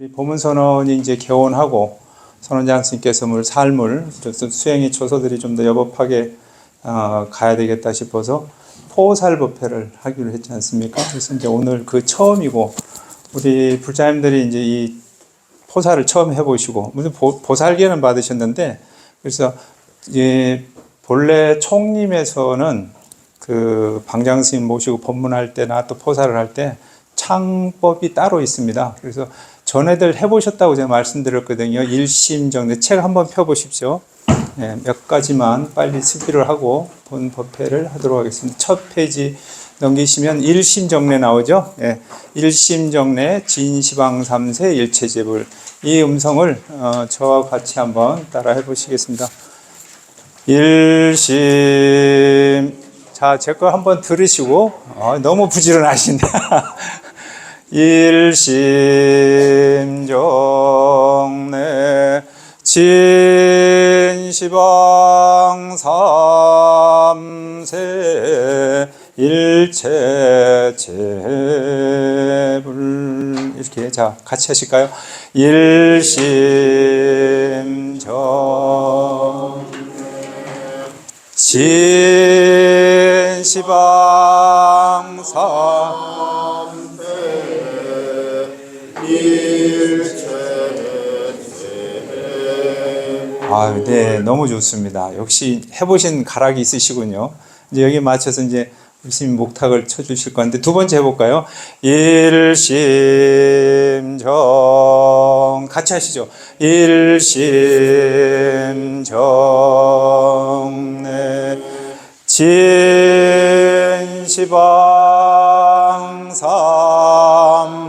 우리 보문선언이 이제 개원하고 선원장 스님께서 삶을 수행의 초소들이 좀 더 여법하게 가야 되겠다 싶어서 포살법회를 하기로 했지 않습니까? 그래서 이제 오늘 그 처음이고 우리 불자님들이 이제 이 포살을 처음 해보시고 무슨 보살계는 받으셨는데 그래서 본래 총림에서는 그 방장 스님 모시고 법문할 때나 또 포살을 할 때 창법이 따로 있습니다. 그래서 전에들 해보셨다고 제가 말씀드렸거든요. 일심정내 책 한번 펴보십시오. 네, 몇 가지만 빨리 스피를 하고 본 법회를 하도록 하겠습니다. 첫 페이지 넘기시면 일심정내 나오죠. 네, 일심정내 진시방 3세 일체제불. 이 음성을 저와 같이 한번 따라 해보시겠습니다. 일심. 자, 제 거 한번 들으시고 너무 부지런하시네. 일심정내 진시방 3세 일체제불. 이렇게 자 같이 하실까요? 일심정 진시방 3세 일체제불. 네, 너무 좋습니다. 역시 해보신 가락이 있으시군요. 이제 여기에 맞춰서 이제 열심히 목탁을 쳐주실 건데 두 번째 해볼까요? 일심정 같이 하시죠. 일심정내 진시방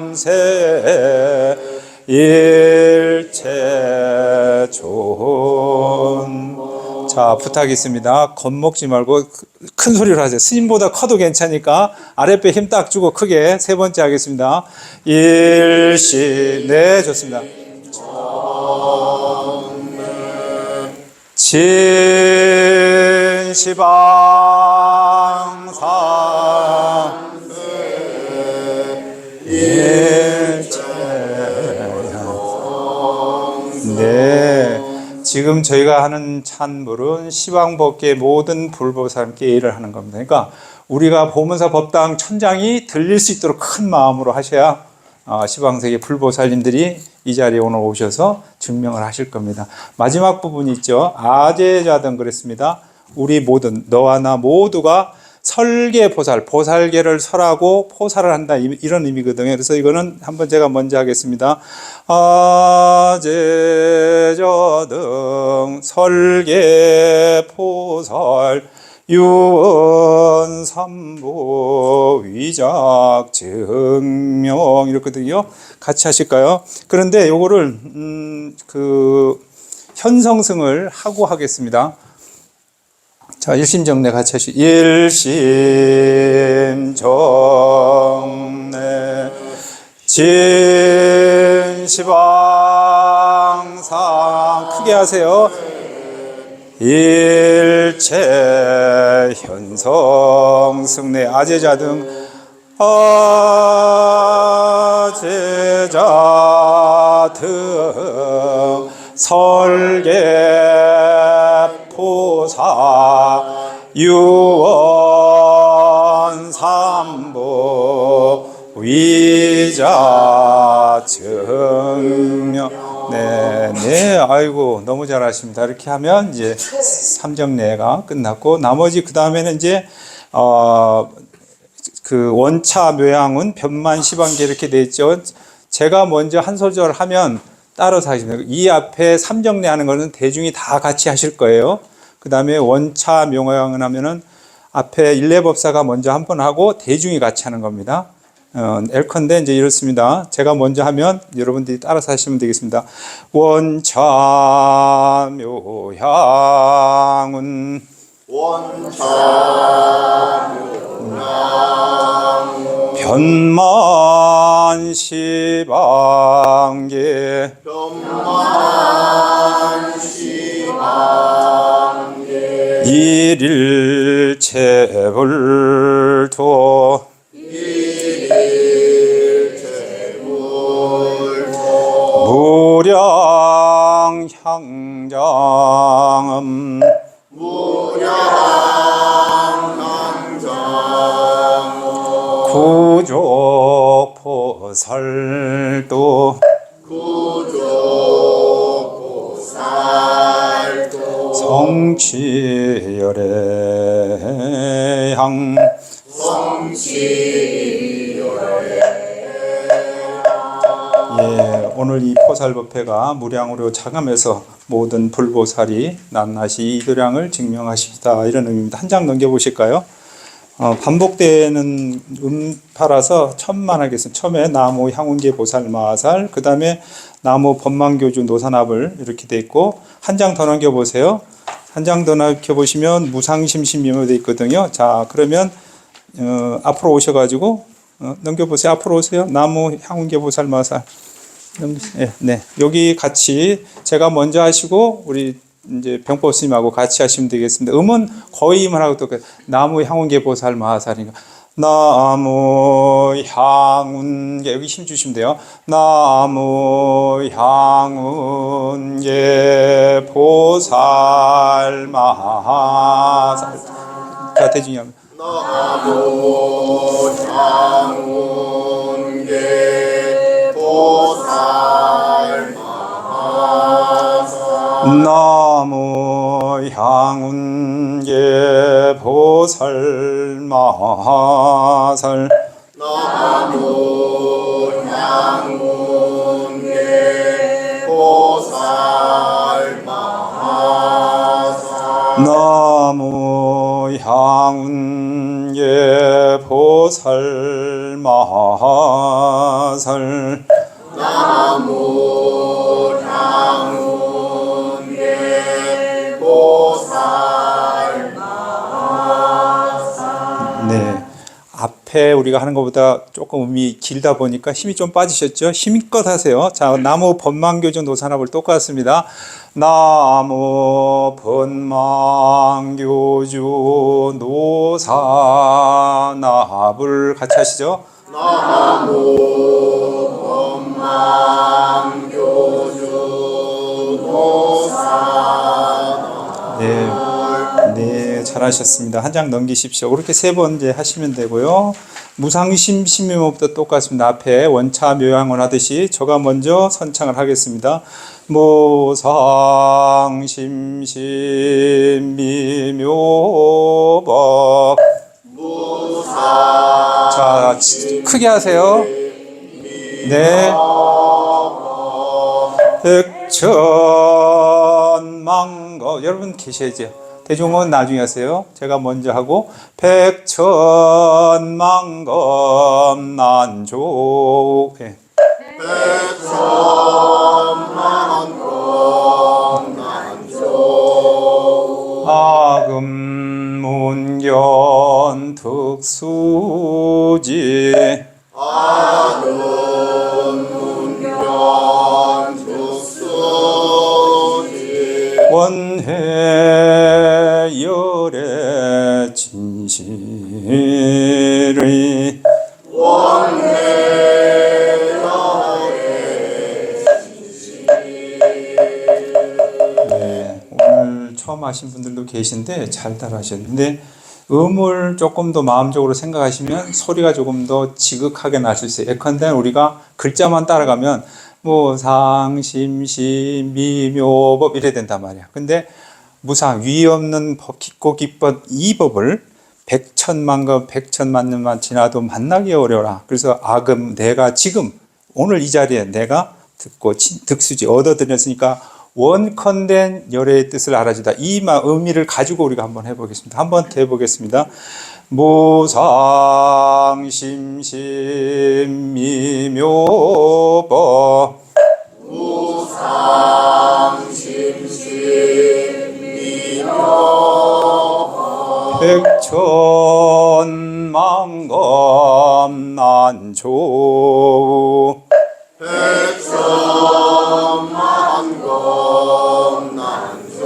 3세 일체존. 자, 부탁이 있습니다. 겁먹지 말고 큰 소리로 하세요. 스님보다 커도 괜찮으니까 아랫배 힘 딱 주고 크게 세 번째 하겠습니다. 일시. 네, 좋습니다. 진시방 3세 일체. 네. 지금 저희가 하는 찬물은 시방법계 모든 불보살과 함께 예의를 하는 겁니다. 그러니까 우리가 보문사 법당 천장이 들릴 수 있도록 큰 마음으로 하셔야 시방세계 불보살님들이 이 자리에 오늘 오셔서 증명을 하실 겁니다. 마지막 부분이 있죠. 아제자등 그랬습니다. 우리 모든 너와 나 모두가 설계보살, 보살계를 설하고 포살을 한다 이런 의미거든요. 그래서 이거는 한번 제가 먼저 하겠습니다. 아제자등 설계포살 유언삼보 위작 증명 이렇거든요. 같이 하실까요? 그런데 요거를 현성승을 하고 하겠습니다. 자, 일심정내 같이 하시죠. 일심정내 진시방 3 크게 하세요. 일체 현성승내 아제자 등 아제자 등 설계포사 유언삼보 위자 증명. 네, 아이고 너무 잘하십니다. 이렇게 하면 이제 삼정례가 끝났고 나머지 그 다음에는 이제 그 원차 묘양은 변만 시방계 이렇게 돼 있죠. 제가 먼저 한 소절 하면 따라서 하시면 돼요. 이 앞에 삼정례 하는 거는 대중이 다 같이 하실 거예요. 그 다음에 원차 묘양을 하면은 앞에 일례법사가 먼저 한 번 하고 대중이 같이 하는 겁니다. 엘컨대 이제 이렇습니다. 제가 먼저 하면 여러분들이 따라서 하시면 되겠습니다. 원차 묘향은 변만 시방계 일일체불토 보살도 성취열애향 예, 오늘 이 포살법회가 무량으로 차감해서 모든 불보살이 낱낱이 이도량을 증명하십시다 이런 의미입니다. 한 장 넘겨보실까요? 반복되는 음파라서 천만하겠습니다. 처음에 나무 향운계 보살 마살, 그 다음에 나무 법망교주 노산합을 이렇게 돼 있고, 한 장 더 넘겨보세요. 한 장 더 넘겨보시면 무상심심미묘 돼 있거든요. 자, 그러면 앞으로 오셔가지고 넘겨보세요. 앞으로 오세요. 나무 향운계 보살 마살. 네, 네. 여기 같이 제가 먼저 하시고 우리 이제 병법 스님하고 같이 하시면 되겠습니다. 음은 거의 음을 하고 또 나무 향운계 보살 마살이니까 나무 향운계 여기 힘 주시면 돼요. 나무 향운계 보살 마살. 자, 대중이 하면 나무 향운계 보살 마살 나무 향운계 보살 마살 나무 향운계 보살 마살 나무 향운계 보살 마살 나무 향운계 보살 마살 네. 앞에 우리가 하는 것보다 조금 음이 길다 보니까 힘이 좀 빠지셨죠? 힘껏 하세요. 자, 나무 법망교주 노산합을 똑같습니다. 나무 법망교주 노산합을 같이 하시죠. 나무 법망교주 노산 네, 네, 잘하셨습니다. 한 장 넘기십시오. 그렇게 세 번 이제 하시면 되고요. 무상심심미묘부터 똑같습니다. 앞에 원차 묘양을 하듯이 저가 먼저 선창을 하겠습니다. 무상심심미묘법. 자, 크게 하세요. 네. 백천만거 여러분 계셔야죠. 대중은 나중에 하세요. 제가 먼저 하고 백천만검 난조 네. 백천만검 난조 아금문견 특수지 아금문견 특수지 원해열의 진실의 네, 오늘 처음 하신 분들도 계신데 잘 따라하셨는데 음을 조금 더 마음적으로 생각하시면 소리가 조금 더 지극하게 날 수 있어요. 예컨대 우리가 글자만 따라가면 뭐 상심심 미묘법 이래야 된단 말이야. 근데 무상 위 없는 법 깊고 기법 이 법을 백천만급 백천만년만 지나도 만나기 어려워라. 그래서 악음 내가 지금 오늘 이 자리에 내가 듣고 득수지 얻어들였으니까 원컨된 열의 뜻을 알아주다. 이 의미를 가지고 우리가 한번 해보겠습니다. 한번 더 해보겠습니다. 무상심심미묘법 무상심심미묘법 백천만검 난조 백천만검 난조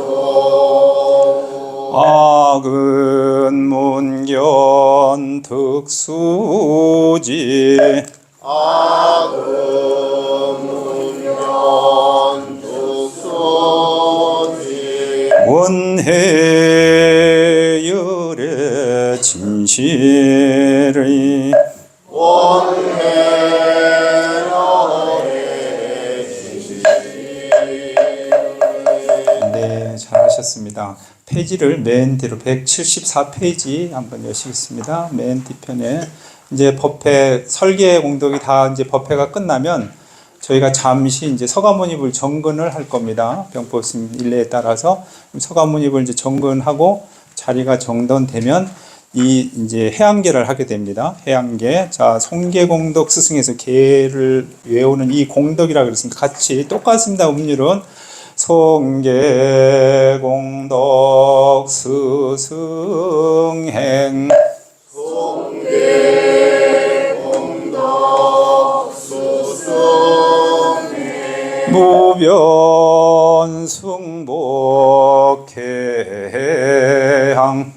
악은문견 특수지 아금문견 특수지 원해열의 진실의 원해열의 페이지를 맨 뒤로 174페이지 한번 여시겠습니다. 맨 뒤편에 이제 법회 설계 공덕이 다 이제 법회가 끝나면 저희가 잠시 이제 서가모니불 정근을 할 겁니다. 병법심 일례에 따라서 서가모니불 이제 정근하고 자리가 정돈되면 이 이제 해양계를 하게 됩니다. 해양계. 자, 송계공덕 스승에서 계를 외우는 이 공덕이라고 그랬습니다. 같이 똑같습니다. 음률은 송계공덕 스승행 무변승복해향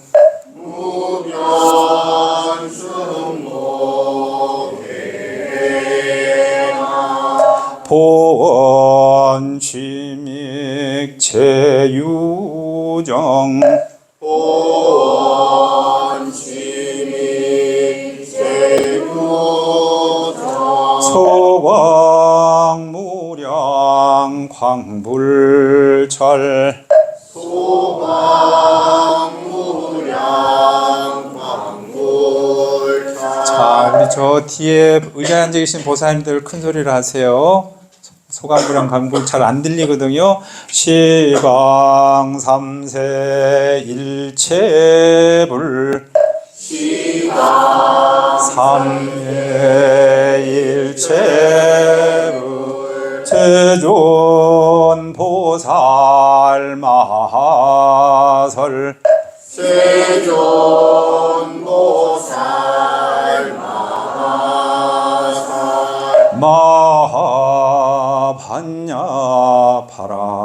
보원취믹 제유정 소광무량 광불철 자, 우리 저 뒤에 의자에 앉아 계신 보사님들 큰 소리를 하세요. 소광무량 광불 잘 안 들리거든요. 시방 삼세 일체불 삼세 일체불 제존 보살 마하설 마하반야 파라임일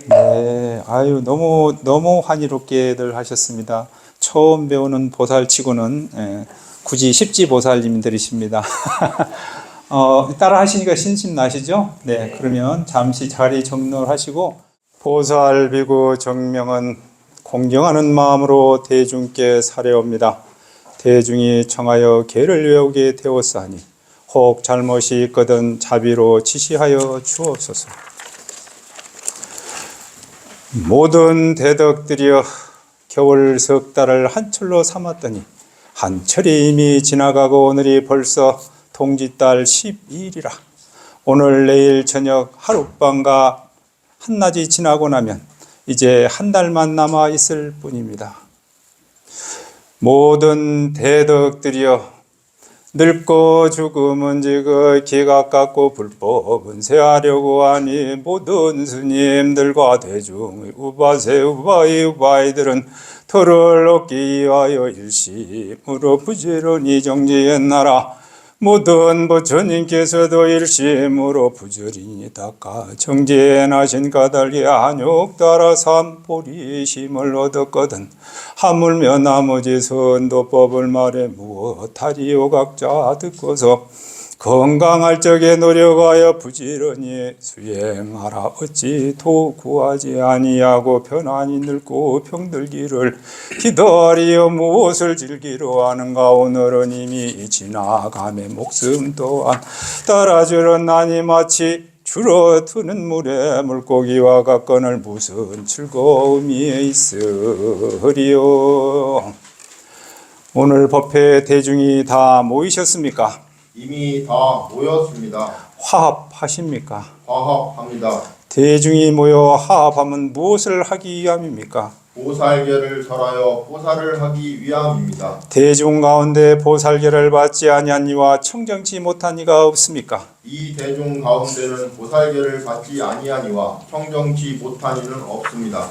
네, 아유 너무 환희롭게들 하셨습니다. 처음 배우는 보살치고는 굳이 십지보살님들이십니다. 따라 하시니까 신심 나시죠? 네, 그러면 잠시 자리 정돈하시고 보살비구 정명은 공경하는 마음으로 대중께 사례옵니다. 대중이 청하여 계를 외우게 되었사니 혹 잘못이 있거든 자비로 지시하여 주옵소서. 모든 대덕들이여 겨울 석 달을 한철로 삼았더니 한철이 이미 지나가고 오늘이 벌써 동짓달 12일이라. 오늘 내일 저녁 하룻밤과 한낮이 지나고 나면 이제 한 달만 남아 있을 뿐입니다. 모든 대덕들이여 늙고 죽음은 지그 기각같고 불법은 세하려고 하니 모든 스님들과 대중의 우바세 우바이들은 터를 얻기 위하여 일심으로 부지런히 정지했나라. 모든 부처님께서도 일심으로 부지런히 닦아 정지해나신 까닭에 한욕 따라 삼보리심을 얻었거든. 하물며 나머지 선도법을 말해 무엇하리요. 각자 듣고서 건강할 적에 노력하여 부지런히 수행하라. 어찌 도구하지 아니하고 편안히 늙고 병들기를 기다리어 무엇을 즐기려 하는가. 오늘은 이미 지나감에 목숨 또한 따라주었나니 마치 줄어드는 물에 물고기와 같거늘 무슨 즐거움이 있으리요. 오늘 법회에 대중이 다 모이셨습니까? 이미 다 모였습니다. 화합하십니까? 화합합니다. 대중이 모여 화합하면 무엇을 하기 위함입니까? 보살계를 설하여 보살을 하기 위함입니다. 대중 가운데 보살계를 받지 아니한 이와 청정치 못한 이가 없습니까? 이 대중 가운데는 보살계를 받지 아니하니와 청정치 못한 이는 없습니다.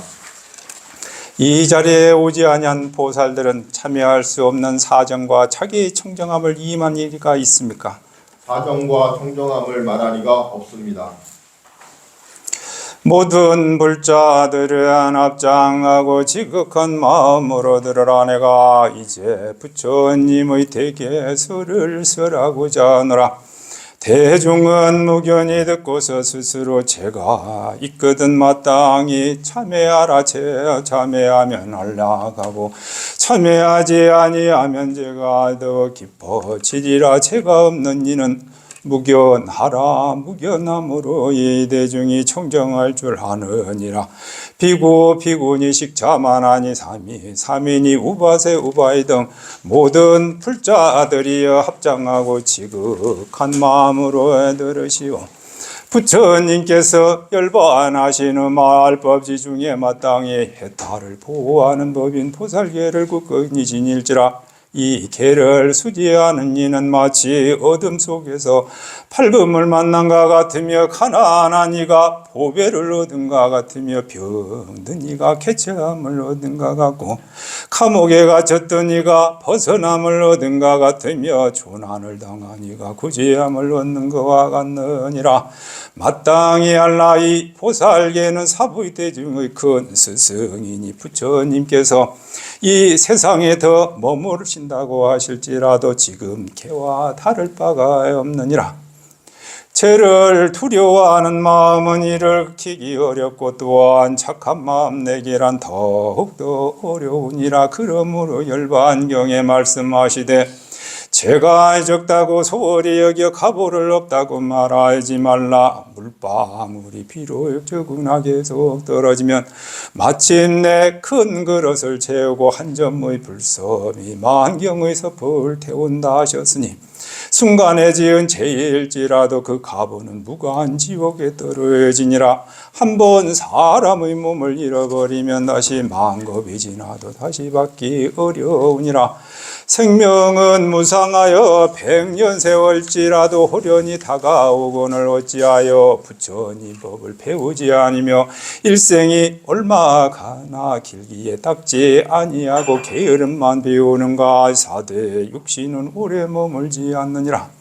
이 자리에 오지 아니한 보살들은 참여할 수 없는 사정과 자기의 청정함을 임한 이가 있습니까? 사정과 청정함을 말할 리가 없습니다. 모든 불자들은 합장하고 지극한 마음으로 들으라. 내가 이제 부처님의 대개설을 설하고자 하노라. 대중은 무견히 듣고서 스스로 제가 있거든 마땅히 참회하라 참회하면 올라가고 참회하지 아니하면 제가 더 깊어지리라. 제가 없는 이는 무견하라. 무견함으로 이 대중이 청정할 줄 아느니라. 비구니 식자만하니 삼인이 우바세 우바이 등 모든 불자들이여 합장하고 지극한 마음으로 들으시오. 부처님께서 열반하시는 말법지 중에 마땅히 해탈을 보호하는 법인 보살계를 굳건히 지닐지라. 이 개를 수지하는 이는 마치 어둠 속에서 밝음을 만난 것 같으며 가난한 이가 보배를 얻은 것 같으며 병든 이가 쾌감을 얻은 것 같고 감옥에 갇혔던 이가 벗어남을 얻은 것 같으며 조난을 당한 이가 구제함을 얻는 것과 같느니라. 마땅히 알라. 이 보살계는 사부의 대중의 큰 스승이니 부처님께서 이 세상에 더 머무르신다고 하실지라도 지금 개와 다를 바가 없느니라. 죄를 두려워하는 마음은 이를 키기 어렵고 또한 착한 마음 내기란 더욱더 어려우니라. 그러므로 열반경에 말씀하시되 죄가 적다고 소홀히 여겨 가보를 없다고 말하지 말라. 물방울이 비록 적으나 계속 떨어지면 마침내 큰 그릇을 채우고 한 점의 불섭이 만경의 섭을 태운다 하셨으니 순간에 지은 죄일지라도 그 가보는 무거한 지옥에 떨어지니라. 한번 사람의 몸을 잃어버리면 다시 만겁이 지나도 다시 받기 어려우니라. 생명은 무상하여 100년 세월지라도 호련히 다가오거늘 어찌하여 부처님 법을 배우지 아니며 일생이 얼마가나 길기에 닦지 아니하고 게으름만 배우는가. 사대 육신은 오래 머물지 않느니라.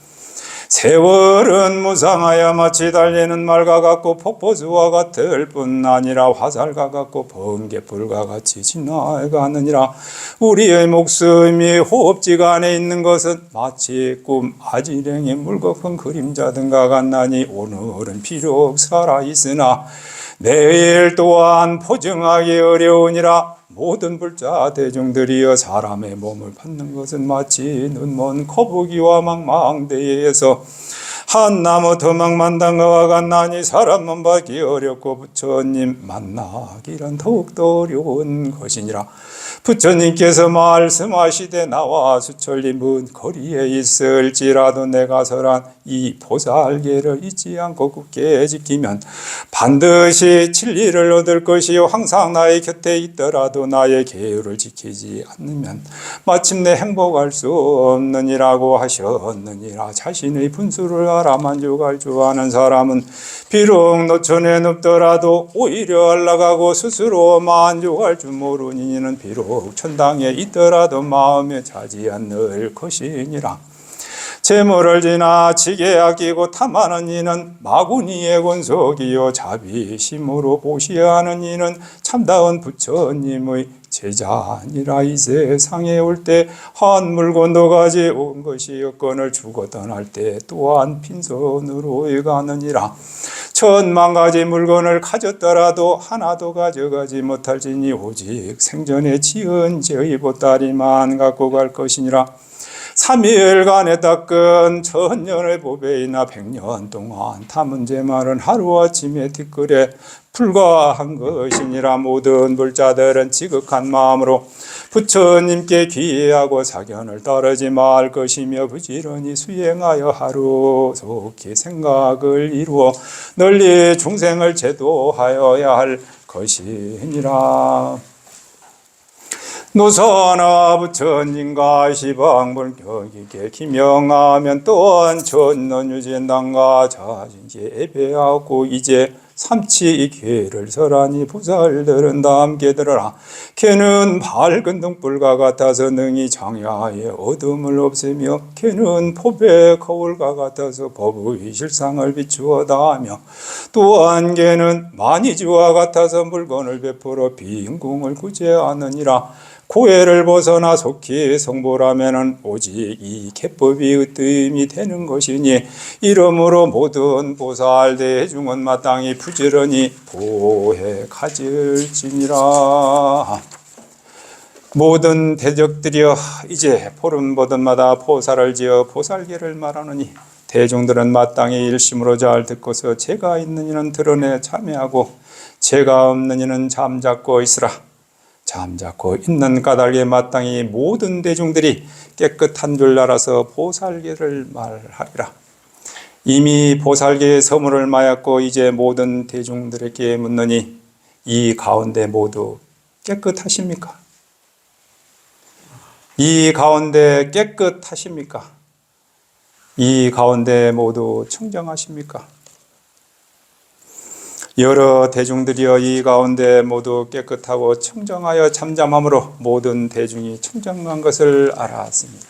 세월은 무상하여 마치 달리는 말과 같고 폭포수와 같을 뿐 아니라 화살과 같고 번개불과 같이 지나가느니라. 우리의 목숨이 호흡지가 안에 있는 것은 마치 꿈 아지랭이 물거큰 그림자 등과 같나니 오늘은 비록 살아있으나 내일 또한 포증하기 어려우니라. 모든 불자 대중들이여 사람의 몸을 받는 것은 마치 눈먼 거북이와 망망대해에서 한 나무 더망만당과 같나니 사람만 받기 어렵고 부처님 만나기란 더욱더 어려운 것이니라. 부처님께서 말씀하시되 나와 수천리 먼 거리에 있을지라도 내가 설한 이 보살계를 잊지 않고 굳게 지키면 반드시 진리를 얻을 것이요 항상 나의 곁에 있더라도 나의 계율을 지키지 않으면 마침내 행복할 수 없느니라고 하셨느니라. 자신의 분수를 알아 만족할 줄 아는 사람은 비록 노천에 눕더라도 오히려 올라가고 스스로 만족할 줄 모르는 이는 비록 천당에 있더라도 마음에 차지 않을 것이니라. 재물을 지나치게 아끼고 탐하는 이는 마구니의 권속이요 자비심으로 보시하는 이는 참다운 부처님의 제자니라. 이 세상에 올 때 한 물건도 가져온 것이 없거늘 주고 떠날 때 또한 빈손으로 가느니라. 천만 가지 물건을 가졌더라도 하나도 가져가지 못할지니 오직 생전에 지은 죄의 보따리만 갖고 갈 것이니라. 3일간에 닦은 천년의 보배이나 100년 동안 담은 제 말은 하루아침에 뒷글에 불과한 것이니라. 모든 불자들은 지극한 마음으로 부처님께 귀의하고 사견을 따르지 말 것이며 부지런히 수행하여 하루속히 생각을 이루어 널리 중생을 제도하여야 할 것이니라. 노선하 부처님과 시방불격이게 기명하면 또한 천년유진당과 자진지 예배하고 이제 삼치 괴를 설하니 보살들은 다 함께 들어라. 걔는 밝은 등불과 같아서 능히 장야의 어둠을 없애며 걔는 법의 거울과 같아서 법의 실상을 비추어다 하며 또한 걔는 만이지와 같아서 물건을 베풀어 빈궁을 구제하느니라. 고해를 벗어나 속히 성불하면은 오직 이 개법이 으뜸이 되는 것이니 이러므로 모든 보살 대중은 마땅히 부지런히 보해 가질지니라. 모든 대적들이여 이제 보름보든마다 보살을 지어 보살계를 말하느니 대중들은 마땅히 일심으로 잘 듣고서 죄가 있는 이는 드러내 참여하고 죄가 없는 이는 잠잡고 있으라. 잠잡고 있는 까닭에 마땅히 모든 대중들이 깨끗한 줄 알아서 보살계를 말하리라. 이미 보살계의 서문을 마였고 이제 모든 대중들에게 묻느니 이 가운데 모두 깨끗하십니까? 이 가운데 깨끗하십니까? 이 가운데 모두 청정하십니까? 여러 대중들이여 이 가운데 모두 깨끗하고 청정하여 잠잠함으로 모든 대중이 청정한 것을 알았습니다.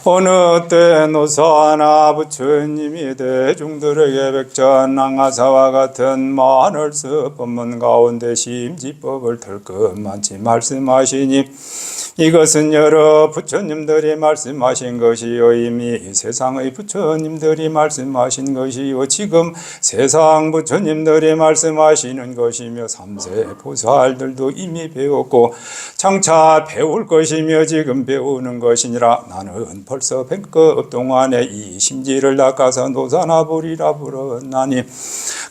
어느 때 노사나 부처님이 대중들에게 백전항하사와 같은 만월수 법문 가운데 심지법을 털끝만치 말씀하시니 이것은 여러 부처님들이 말씀하신 것이요 이미 세상의 부처님들이 말씀하신 것이요 지금 세상 부처님들이 말씀하시는 것이며 삼세 보살들도 이미 배웠고 장차 배울 것이며 지금 배우는 것이니라. 나는 벌써 100급 동안에 이 심지를 닦아서 노사나 보리라 불었나니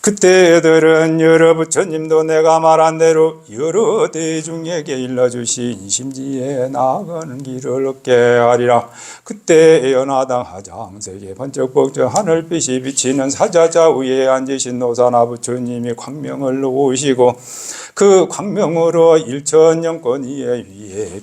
그때들은 여러 부처님도 내가 말한 대로 여러 대중에게 일러주신 심지에 나아가는 길을 얻게 하리라. 그때 연하당 하장세계 번쩍번쩍 하늘빛이 비치는 사자자 위에 앉으신 노사나 부처님이 광명을 놓으시고 그 광명으로 일천년권 위에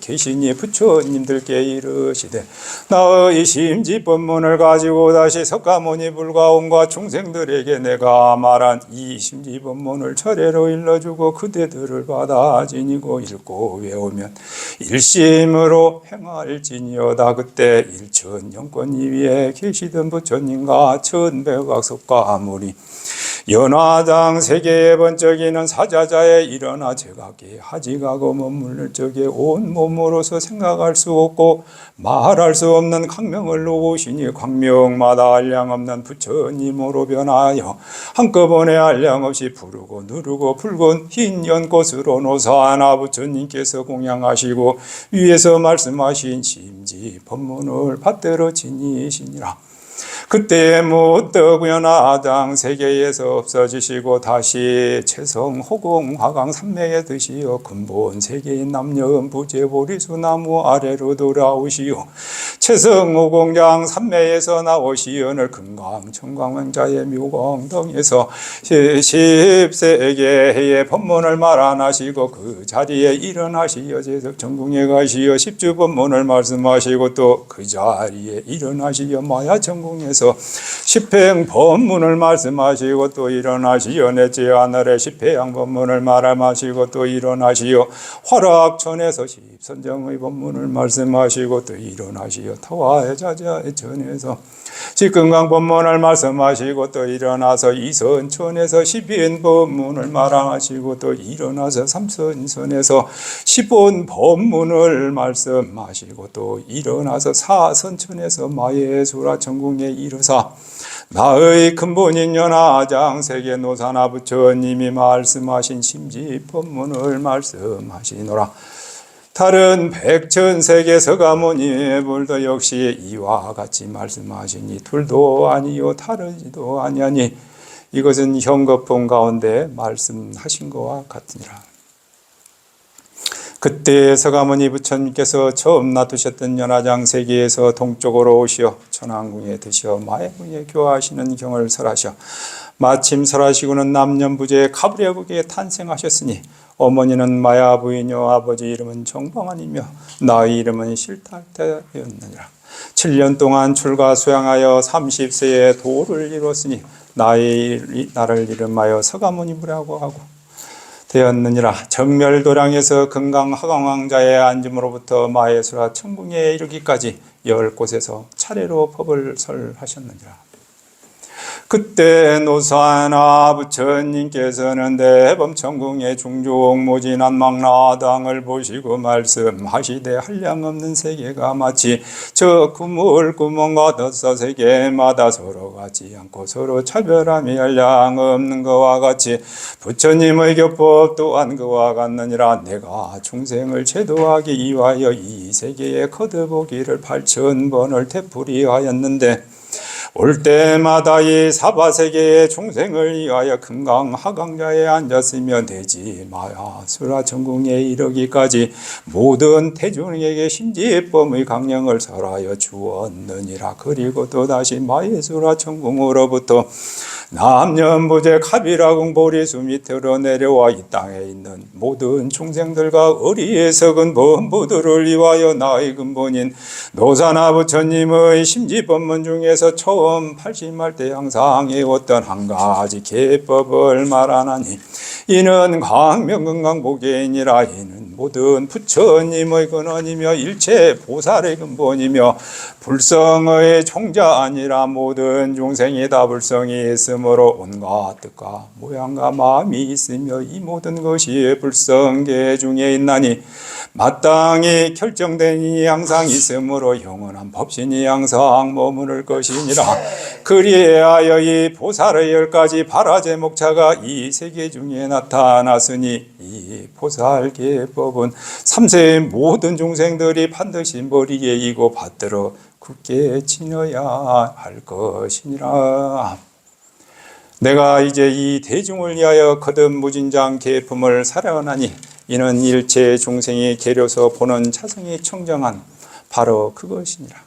계시니 부처님들께 이르시되 나의 심지법문을 가지고 다시 석가모니 불가온과 중생들에게 내가 말한 이 심지법문을 차례로 일러주고 그대들을 받아 지니고 읽고 외우면 일심으로 행할지니어다. 그때 일천년권 위에 계시던 부처님과 천백악석과 무리 연화당 세계의 번쩍이는 사자자에 일어나 제각기 하직하고 머물러 적에 온 몸으로서 생각할 수 없고 말할 수 없는 광명을 놓으시니 광명마다 한량없는 부처님으로 변하여 한꺼번에 한량없이 부르고 누르고 붉은 흰 연꽃으로 노사나 부처님께서 공양하시고 위에서 말씀하신 심지 법문을 받들어 지니시니라. 그때 무떡 연하당 세계에서 없어지시고 다시 채성 호공 화강 삼매에 드시어 근본 세계인 남녀 부재 보리수 나무 아래로 돌아오시오. 채성 호공장 삼매에서 나오시오늘 금강 청광왕자의 묘광동에서 10세계의 법문을 말안하시고 그 자리에 일어나시어 제석 전궁에 가시어 십주 법문을 말씀하시고 또 그 자리에 일어나시어 마야 전궁에서 십행 법문을 말씀하시고 또 일어나시어 넷째 하늘에 십회양 법문을 말씀하시고 또 일어나시어 화락천에서 십선정의 법문을 말씀하시고 또 일어나시어 타화의 자자의 천에서 십금강 법문을 말씀하시고 또 일어나서 이선천에서 십인 법문을 말하시고 또 일어나서 삼선천에서 십온 법문을 말씀하시고 또 일어나서 사선천에서 마예수라 천궁에 이르사 나의 근본인 연하장 세계 노사나 부처님이 말씀하신 심지 법문을 말씀하시노라. 다른 백천세계 서가모니 불도 역시 이와 같이 말씀하시니 둘도 아니요 다르지도 아니하니 이것은 현거품 가운데 말씀하신 것과 같으니라. 그때 서가모니 부처님께서 처음 놔두셨던 연화장 세계에서 동쪽으로 오시어 천왕궁에 드시어 마해궁에 교화하시는 경을 설하셔 마침 설하시고는 남년부재의 가브레국에 탄생하셨으니 어머니는 마야 부인요 아버지 이름은 정방환이며 나의 이름은 실탈대였느니라. 7년 동안 출가 수양하여 30세에 도를 이뤘으니 나를 이름하여 서가모니부라고 하고 되었느니라. 정멸도량에서 금강 하강왕자의 안짐으로부터 마예수라 천궁에 이르기까지 10곳에서 차례로 법을 설하셨느니라. 그때 노사나 부처님께서는 대범천궁의 중종모진한 망라당을 보시고 말씀하시되 한량없는 세계가 마치 저 그물구멍 같아서 세계마다 서로 같지 않고 서로 차별함이 한량없는 것과 같이 부처님의 교법 또한 그와 같느니라. 내가 중생을 제도하기 위하여 이 세계에 거듭오기를 8,000번을 되풀이하였는데 올 때마다 이 사바세계의 중생을 위하여 금강 하강자에 앉았으면 되지 마야수라 천궁에 이르기까지 모든 대중에게 심지법의 강령을 설하여 주었느니라. 그리고 또다시 마예수라 천궁으로부터 남년부제 카비라궁 보리수 밑으로 내려와 이 땅에 있는 모든 중생들과 어리석은 범부들을 위하여 나의 근본인 노사나 부처님의 심지법문 중에서 처음 80말 때 항상 해왔던 한 가지 계법을 말하나니 이는 광명건강보계이니라. 이는 모든 부처님의 근원이며 일체 보살의 근본이며 불성의 총자 아니라 모든 중생이 다 불성이 있으므로 온갖 뜻과 모양과 마음이 있으며 이 모든 것이 불성계 중에 있나니 마땅히 결정된 이 항상 있으므로 영원한 법신이 항상 머무를 것이니라. 그리하여 이 보살의 10가지 바라제목차가 이 세계 중에 나타났으니 이 보살계법은 3세의 모든 중생들이 반드시 머리에 이고 받들어 굳게 지녀야 할 것이니라. 내가 이제 이 대중을 위하여 거듭 무진장 계품을 사려하나니 이는 일체 중생이 계려서 보는 차성이 청정한 바로 그것이니라.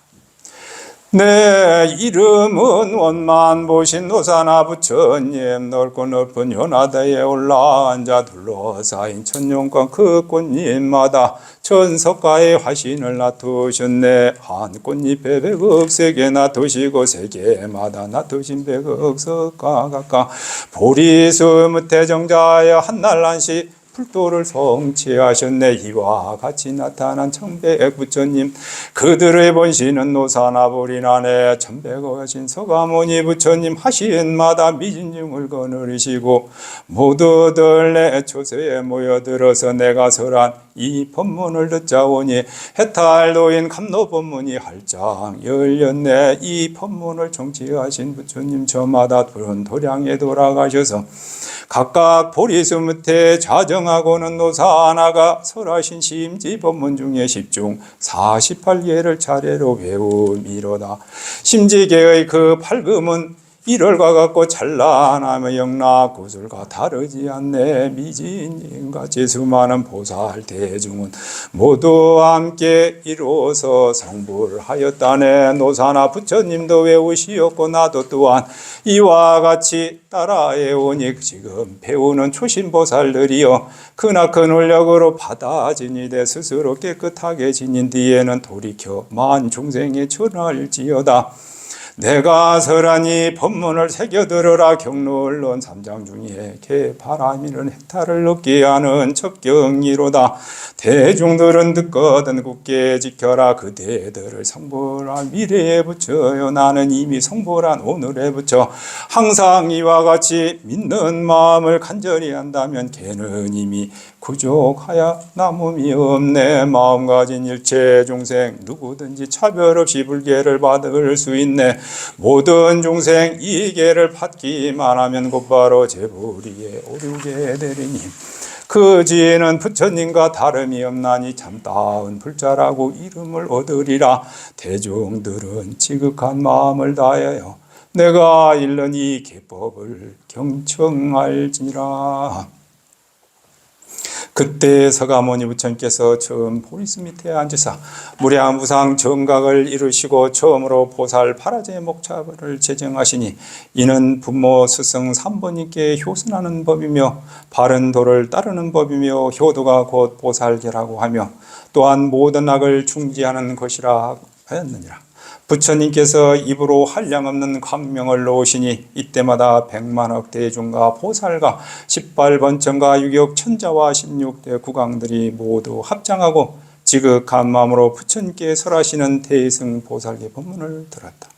내 이름은 원만 보신 노사나 부처님 넓고 높은 연하대에 올라앉아 둘러싸인 천룡권 그 꽃잎마다 천석가의 화신을 놔두셨네. 한 꽃잎에 100억 세계 놔두시고 세계마다 놔두신 100억 석가 각각 보리수 무태정자의 한날 한시 불도를 성취하셨네. 이와 같이 나타난 청백 부처님 그들의 본신은 노사나 보리나네 천백어신 서가모니 부처님 하신마다 미진중을 거느리시고 모두들 내 초세에 모여들어서 내가 설한 이 법문을 듣자오니 해탈도인 감로법문이 할장 열렸네. 이 법문을 정치하신 부처님 저마다 푸른 도량에 돌아가셔서 각각 보리수 밑에 좌정하고는 노사나가 설하신 심지 법문 중에 10중 48개를 차례로 외우미로다. 심지계의 그 밝음은 일월과 같고 찬란하며 영락 구슬과 다르지 않네. 미진인같이 수많은 보살 대중은 모두 함께 이루어서 성불하였다네. 노사나 부처님도 외우시었고 나도 또한 이와 같이 따라해오니 지금 배우는 초신보살들이여 크나큰 원력으로 받아지니 되 스스로 깨끗하게 지닌 뒤에는 돌이켜 만 중생에 전할지어다. 내가 설하니 법문을 새겨들으라. 경로언론 3장 중에 개바라미는 해탈을 얻게 하는 첩경이로다. 대중들은 듣거든 굳게 지켜라. 그대들을 성불한 미래에 붙여요. 나는 이미 성불한 오늘에 붙여 항상 이와 같이 믿는 마음을 간절히 한다면 걔는 이미 구족하여 남음이 없네. 마음 가진 일체 중생 누구든지 차별 없이 불계를 받을 수 있네. 모든 중생 이 계를 받기만 하면 곧바로 제불이에 오르게 되리니 그 지혜는 부처님과 다름이 없나니 참다운 불자라고 이름을 얻으리라. 대중들은 지극한 마음을 다하여 내가 일른 이 계법을 경청할지니라. 그때 서가모니 부처님께서 처음 보리수 밑에 앉으사 무량무상 정각을 이루시고 처음으로 보살 파라제 목차를 제정하시니 이는 부모 스승 3번님께 효선하는 법이며 바른 도를 따르는 법이며 효도가 곧 보살계라고 하며 또한 모든 악을 중지하는 것이라 하였느니라. 부처님께서 입으로 한량없는 광명을 놓으시니 이때마다 100만억 대중과 보살과 18번천과 유격 천자와 16대 국왕들이 모두 합장하고 지극한 마음으로 부처님께 설하시는 대승 보살계 법문을 들었다.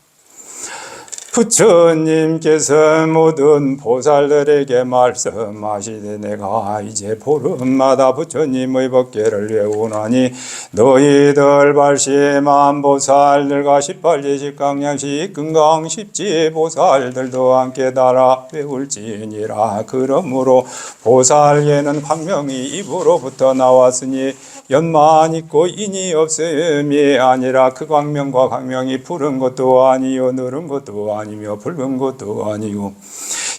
부처님께서 모든 보살들에게 말씀하시되 내가 이제 보름마다 부처님의 법계를 외우나니 너희들 발심한 보살들과 18제식 강량식 금강십지 보살들도 함께 따라 외울지니라. 그러므로 보살계는 광명이 입으로부터 나왔으니 연만 있고 인이 없음이 아니라 그 광명과 광명이 푸른 것도 아니요 누른 것도 아니며 붉은 것도 아니고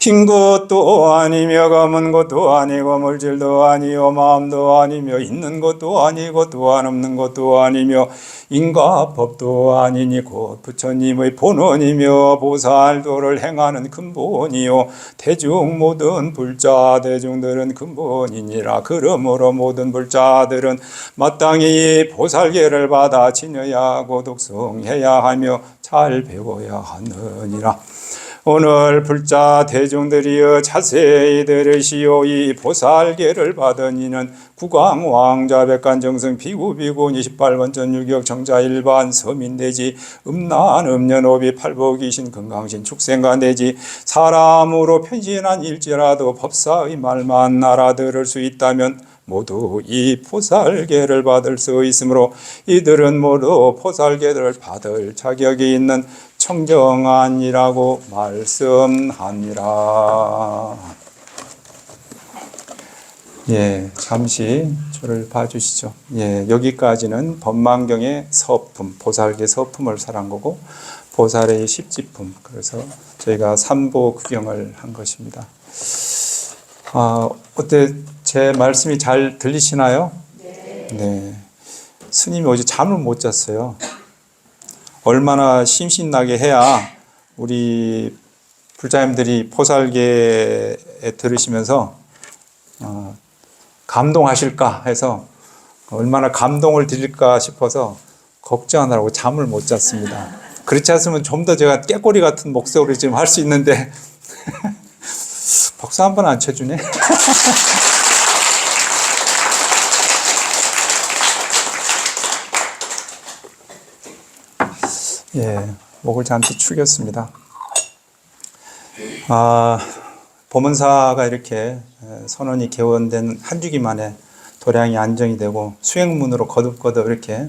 흰 것도 아니며 검은 것도 아니고 물질도 아니요 마음도 아니며 있는 것도 아니고 또한 없는 것도 아니며 인과 법도 아니니 곧 부처님의 본원이며 보살도를 행하는 근본이요 대중 모든 불자 대중들은 근본이니라. 그러므로 모든 불자들은 마땅히 보살계를 받아 지녀야 하고 독성해야 하며 잘 배워야 하느니라. 오늘 불자 대중들이여 자세히 들으시오. 이 보살계를 받은 이는 국왕 왕자 백간정성 비구비군 28번전 유격 정자 일반 서민대지 음란 음녀노비 팔복이신 건강신 축생관대지 사람으로 편신한 일지라도 법사의 말만 알아들을 수 있다면 모두 이 보살계를 받을 수 있으므로 이들은 모두 보살계를 받을 자격이 있는 청정한이라고 말씀하니라. 예, 잠시 저를 봐주시죠. 예, 여기까지는 법망경의 서품, 보살계 서품을 살한 거고 보살의 십지품, 그래서 저희가 삼보 구경을 한 것입니다. 어때? 제 말씀이 잘 들리시나요? 네. 스님이 어제 잠을 못 잤어요. 얼마나 심신나게 해야 우리 불자님들이 보살계에 들으시면서 감동하실까 해서 얼마나 감동을 드릴까 싶어서 걱정하느라고 잠을 못 잤습니다. 그렇지 않으면 좀 더 제가 깨꼬리 같은 목소리 지금 할 수 있는데 박수 한 번 안 쳐주네. 예, 목을 잠시 축였습니다. 법문사가 이렇게 선언이 개원된 한 주기 만에 도량이 안정이 되고 수행문으로 거듭거듭 이렇게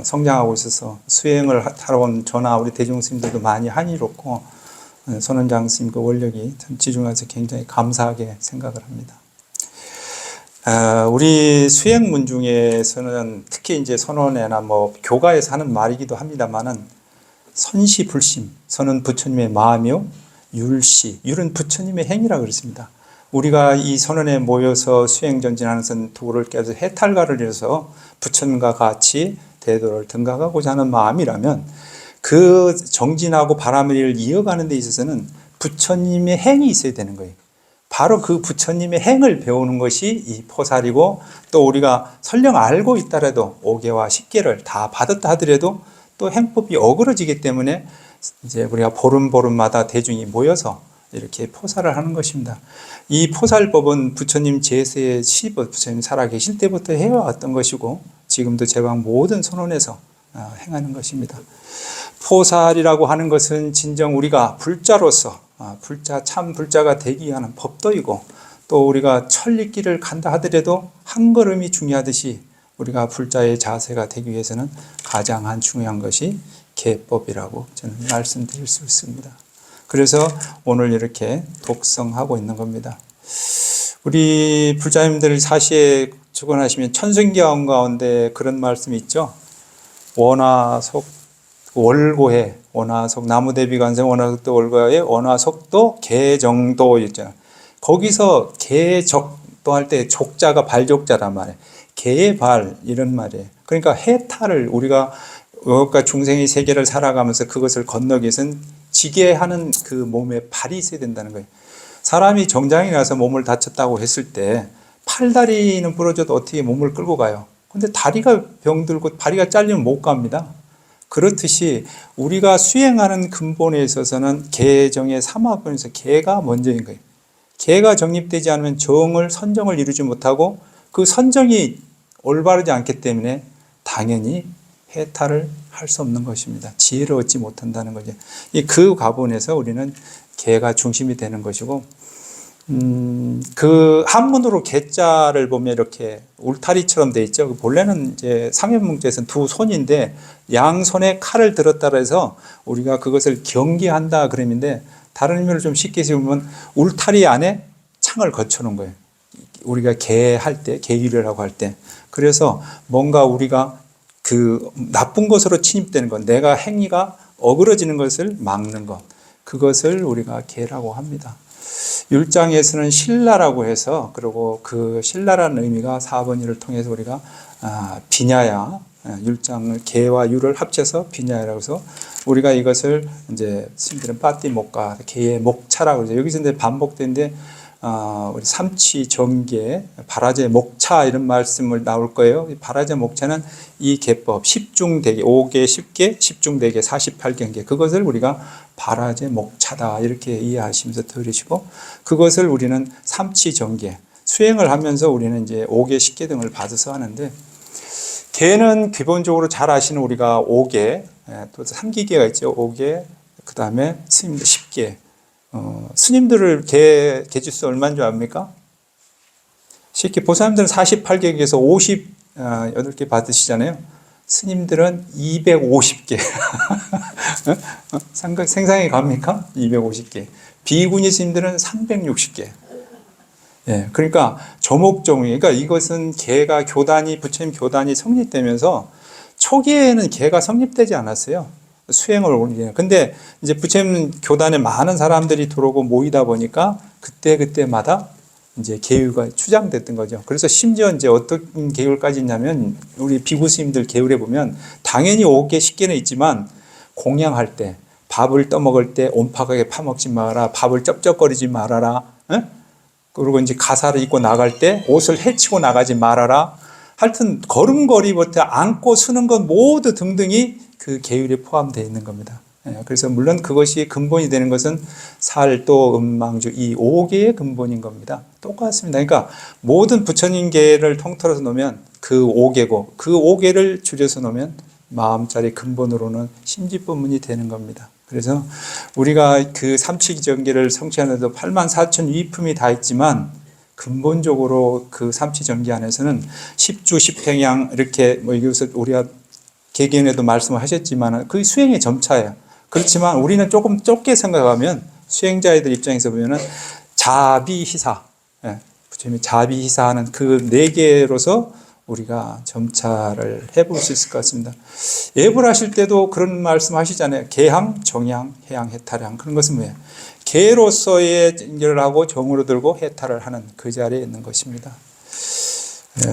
성장하고 있어서 수행을 하러 온 저나 우리 대중스님들도 많이 한이롭고 선원장 스님 그 원력이 참 지중해서 굉장히 감사하게 생각을 합니다. 우리 수행문 중에서는 특히 이제 선원회나 뭐 교가에서 하는 말이기도 합니다만은 선시 불심, 선은 부처님의 마음이요, 율시, 율은 부처님의 행위라 그랬습니다. 우리가 이 선원에 모여서 수행 전진하는 선 도를 깨서 해탈가를 이뤄서 부처님과 같이 대도를 등각하고자 하는 마음이라면 그 정진하고 바람을 이어가는 데 있어서는 부처님의 행이 있어야 되는 거예요. 바로 그 부처님의 행을 배우는 것이 이 포살이고, 또 우리가 설령 알고 있더라도 5개와 10개를 다 받았다 하더라도 또 행법이 어그러지기 때문에 이제 우리가 보름보름마다 대중이 모여서 이렇게 포살을 하는 것입니다. 이 포살법은 부처님 제세의 시법, 부처님 살아계실 때부터 해왔던 것이고 지금도 제방 모든 선원에서 행하는 것입니다. 포살이라고 하는 것은 진정 우리가 불자로서 불자, 참 불자가 되기 위한 법도이고, 또 우리가 천리길을 간다 하더라도 한 걸음이 중요하듯이 우리가 불자의 자세가 되기 위해서는 가장 중요한 것이 계법이라고 저는 말씀드릴 수 있습니다. 그래서 오늘 이렇게 독성하고 있는 겁니다. 우리 불자님들 사시에 주관하시면 천승경 가운데 그런 말씀이 있죠. 원화속 월고해, 원화속 나무대비관생 원화속도 월고해, 원화속도 개정도 있잖아요. 거기서 개적도 할 때 족자가 발족자란 말이에요. 개의 발 이런 말이에요. 그러니까 해탈을 우리가 그러니까 중생의 세계를 살아가면서 그것을 건너기 위해서는 지게하는 그 몸에 발이 있어야 된다는 거예요. 사람이 정장에 가서 몸을 다쳤다고 했을 때 팔다리는 부러져도 어떻게 몸을 끌고 가요? 근데 다리가 병들고 다리가 잘리면 못 갑니다. 그렇듯이 우리가 수행하는 근본에 있어서는 개정의 삼화권에서 개가 먼저인 거예요. 개가 정립되지 않으면 선정을 이루지 못하고 그 선정이 올바르지 않기 때문에 당연히 해탈을 할 수 없는 것입니다. 지혜를 얻지 못한다는 거죠. 그 과본에서 우리는 개가 중심이 되는 것이고, 그 한문으로 개자를 보면 이렇게 울타리처럼 돼 있죠. 본래는 이제 상현문자에서는 두 손인데 양손에 칼을 들었다 해서 우리가 그것을 경계한다 그림인데, 다른 의미로 좀 쉽게 보면 울타리 안에 창을 거쳐놓은 거예요. 우리가 개할 때, 개일이라고 할 때. 그래서 뭔가 우리가 그 나쁜 것으로 침입되는 것, 내가 행위가 어그러지는 것을 막는 것, 그것을 우리가 개라고 합니다. 율장에서는 신라라고 해서, 그리고 그 신라라는 의미가 4번 일을 통해서 우리가 비냐야, 율장을 개와 율을 합쳐서 비냐야라고 해서 우리가 이것을 이제 스님들은 빠띠목가, 개의 목차라고 그러죠. 여기서 이제 반복되는데 우리 삼치 정계, 바라제 목차 이런 말씀을 나올 거예요. 바라제 목차는 이 개법 10중대계, 5개 10개, 10중대계 48경계, 그것을 우리가 바라제 목차다 이렇게 이해하시면서 들으시고, 그것을 우리는 삼치 정계 수행을 하면서 우리는 이제 5개 10개 등을 받아서 하는데, 개는 기본적으로 잘 아시는 우리가 5개, 또 3기계가 있죠. 5개, 그 다음에 스님들 10개. 스님들을 개주수 얼마인 줄 압니까? 쉽게 보살님들은 48개에서 58개 받으시잖아요. 스님들은 250개. 생상이 갑니까? 250개. 비구니 스님들은 360개. 예, 그러니까 조목조목, 그러니까 이것은 개가 교단이, 부처님 교단이 성립되면서 초기에는 개가 성립되지 않았어요. 수행을 올리는. 근데 이제 부처님 교단에 많은 사람들이 들어오고 모이다 보니까 그때마다 이제 계율가 추장됐던 거죠. 그래서 심지어 이제 어떤 계율까지 있냐면, 우리 비구 스님들 계율에 보면 당연히 5개, 10개는 있지만, 공양할 때, 밥을 떠먹을 때 온파하게 파먹지 마라, 밥을 쩝쩝거리지 말아라, 그리고 이제 가사를 입고 나갈 때 옷을 헤치고 나가지 말아라. 하여튼 걸음걸이부터 앉고 서는 것 모두 등등이 그 계율에 포함되어 있는 겁니다. 그래서 물론 그것이 근본이 되는 것은 살도, 음망주 이 5개의 근본인 겁니다. 똑같습니다. 그러니까 모든 부처님계를 통틀어서 놓으면 그 5개고, 그 5개를 줄여서 놓으면 마음자리 근본으로는 심지법문이 되는 겁니다. 그래서 우리가 그 삼치정계를 성취하는데도 84,000 위품이 다 있지만, 근본적으로 그 삼치정계 안에서는 10주 10행양 이렇게 뭐 여기서 우리가 개견에도 말씀을 하셨지만 그 수행의 점차예요. 그렇지만 우리는 조금 좁게 생각하면, 수행자들 입장에서 보면은 자비희사, 부처님이 자비희사하는 그 4개로서 우리가 점차를 해볼 수 있을 것 같습니다. 예불 하실 때도 그런 말씀 하시잖아요. 개항, 정향, 해양, 해탈향. 그런 것은 뭐예요? 개로서의 일을 하고 정으로 들고 해탈을 하는 그 자리에 있는 것입니다.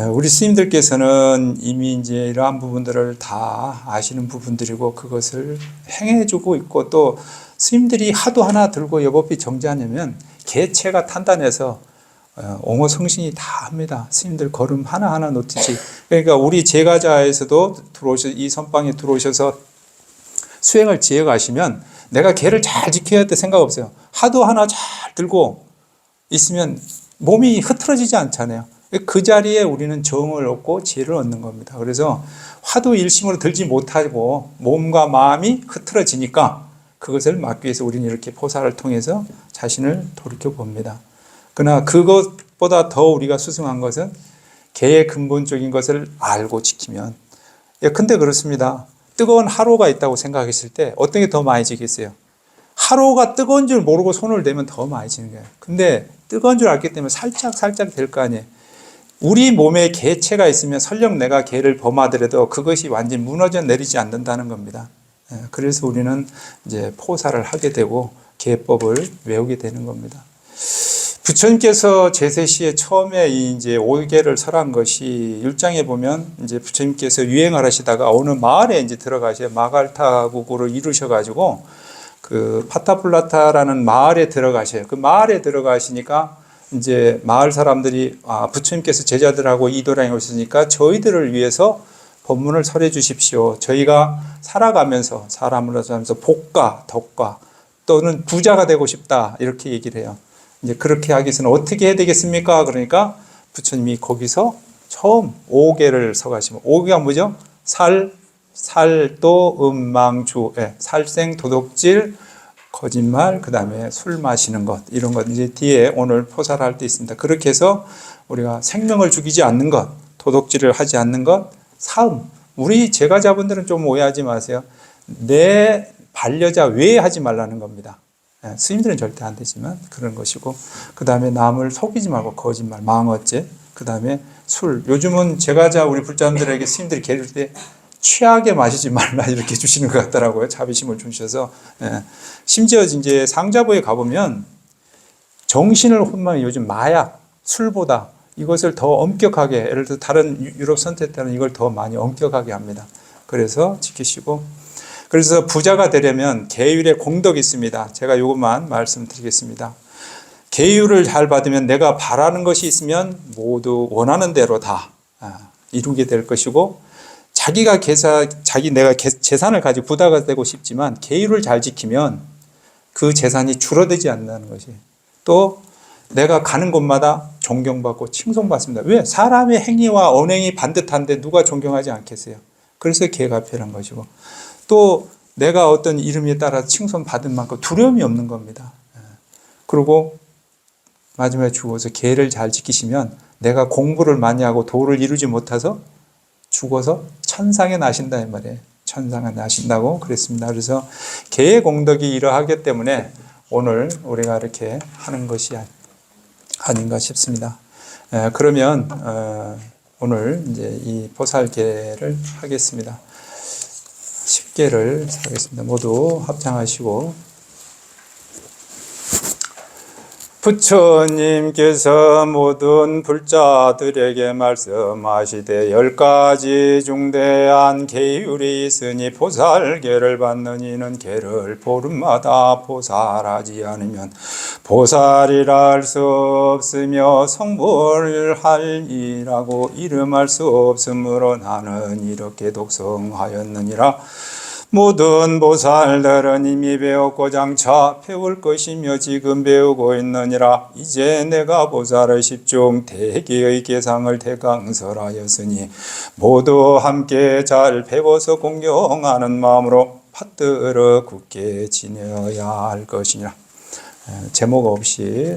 우리 스님들께서는 이미 이제 이러한 부분들을 다 아시는 부분들이고, 그것을 행해주고 있고, 또 스님들이 하도 하나 들고 여법비 정지하냐면 개체가 탄단해서 옹호 성신이 다 합니다. 스님들 걸음 하나하나 놓듯이. 그러니까 우리 제가자에서도 이 선방에 들어오셔서 수행을 지어 가시면 내가 개를 잘 지켜야 될 생각 없어요. 하도 하나 잘 들고 있으면 몸이 흐트러지지 않잖아요. 그 자리에 우리는 정을 얻고 지혜를 얻는 겁니다. 그래서 화두 일심으로 들지 못하고 몸과 마음이 흐트러지니까 그것을 막기 위해서 우리는 이렇게 포사를 통해서 자신을 돌이켜 봅니다. 그러나 그것보다 더 우리가 수승한 것은 개의 근본적인 것을 알고 지키면. 근데 그렇습니다. 뜨거운 하루가 있다고 생각했을 때 어떤 게 더 많이 지겠어요? 하루가 뜨거운 줄 모르고 손을 대면 더 많이 지는 거예요. 근데 뜨거운 줄 알기 때문에 살짝 될 거 아니에요. 우리 몸에 개체가 있으면 설령 내가 개를 범하더라도 그것이 완전히 무너져 내리지 않는다는 겁니다. 그래서 우리는 이제 포사를 하게 되고 개법을 외우게 되는 겁니다. 부처님께서 제세시에 처음에 이제 5개를 설한 것이 율장에 보면 이제 부처님께서 유행을 하시다가 어느 마을에 이제 들어가셔 마갈타국으로 이루셔가지고 그 파타플라타라는 마을에 들어가셔요. 그 마을에 들어가시니까 이제 마을 사람들이 부처님께서 제자들하고 이도량에 오셨으니까 저희들을 위해서 법문을 설해 주십시오. 저희가 살아가면서 사람으로 살면서 복과 덕과 또는 부자가 되고 싶다 이렇게 얘기를 해요. 이제 그렇게 하기 위해서는 어떻게 해야 되겠습니까? 그러니까 부처님이 거기서 처음 5개를 서가시면 5개가 뭐죠? 살, 살도 음망주, 살생, 도둑질, 거짓말, 그 다음에 술 마시는 것, 이런 것 이제 뒤에 오늘 포살할 때 있습니다. 그렇게 해서 우리가 생명을 죽이지 않는 것, 도둑질을 하지 않는 것, 사음. 우리 제가자분들은 좀 오해하지 마세요. 내 반려자 외에 하지 말라는 겁니다. 스님들은 절대 안 되지만 그런 것이고, 그 다음에 남을 속이지 말고 거짓말, 망어죄, 그 다음에 술. 요즘은 제가자 우리 불자분들에게 스님들이 계실 때 취하게 마시지 말라 이렇게 주시는 것 같더라고요. 자비심을 주셔서. 심지어 이제 상자부에 가보면 정신을 혼미하는 요즘 마약, 술보다 이것을 더 엄격하게, 예를 들어 다른 유럽 선택자는 이걸 더 많이 엄격하게 합니다. 그래서 지키시고, 그래서 부자가 되려면 계율의 공덕이 있습니다. 제가 이것만 말씀드리겠습니다. 계율을 잘 받으면 내가 바라는 것이 있으면 모두 원하는 대로 다 이루게 될 것이고, 내가 재산을 가지고 부자가 되고 싶지만 계율을 잘 지키면 그 재산이 줄어들지 않는다는 것이. 또 내가 가는 곳마다 존경받고 칭송받습니다. 왜? 사람의 행위와 언행이 반듯한데 누가 존경하지 않겠어요? 그래서 계가 필요한 것이고, 또 내가 어떤 이름에 따라 칭송받은 만큼 두려움이 없는 겁니다. 그리고 마지막에 죽어서 계를 잘 지키시면 내가 공부를 많이 하고 도를 이루지 못해서 죽어서 천상에 나신다 이 말이에요. 천상에 나신다고 그랬습니다. 그래서 계의 공덕이 이러하기 때문에 오늘 우리가 이렇게 하는 것이 아닌가 싶습니다. 그러면 오늘 이제 이 보살계를 하겠습니다. 10개를 하겠습니다. 모두 합창하시고. 부처님께서 모든 불자들에게 말씀하시되 10가지 중대한 계율이 있으니 보살계를 받는 이는 계를 보름마다 보살하지 않으면 보살이라 할 수 없으며 성불할이라고 이름할 수 없으므로 나는 이렇게 독성하였느니라. 모든 보살들은 이미 배웠고 장차 배울 것이며 지금 배우고 있느니라. 이제 내가 보살의 10중 대개의 계상을 대강설하였으니 모두 함께 잘 배워서 공경하는 마음으로 받들어 굳게 지내어야 할 것이니라. 제목 없이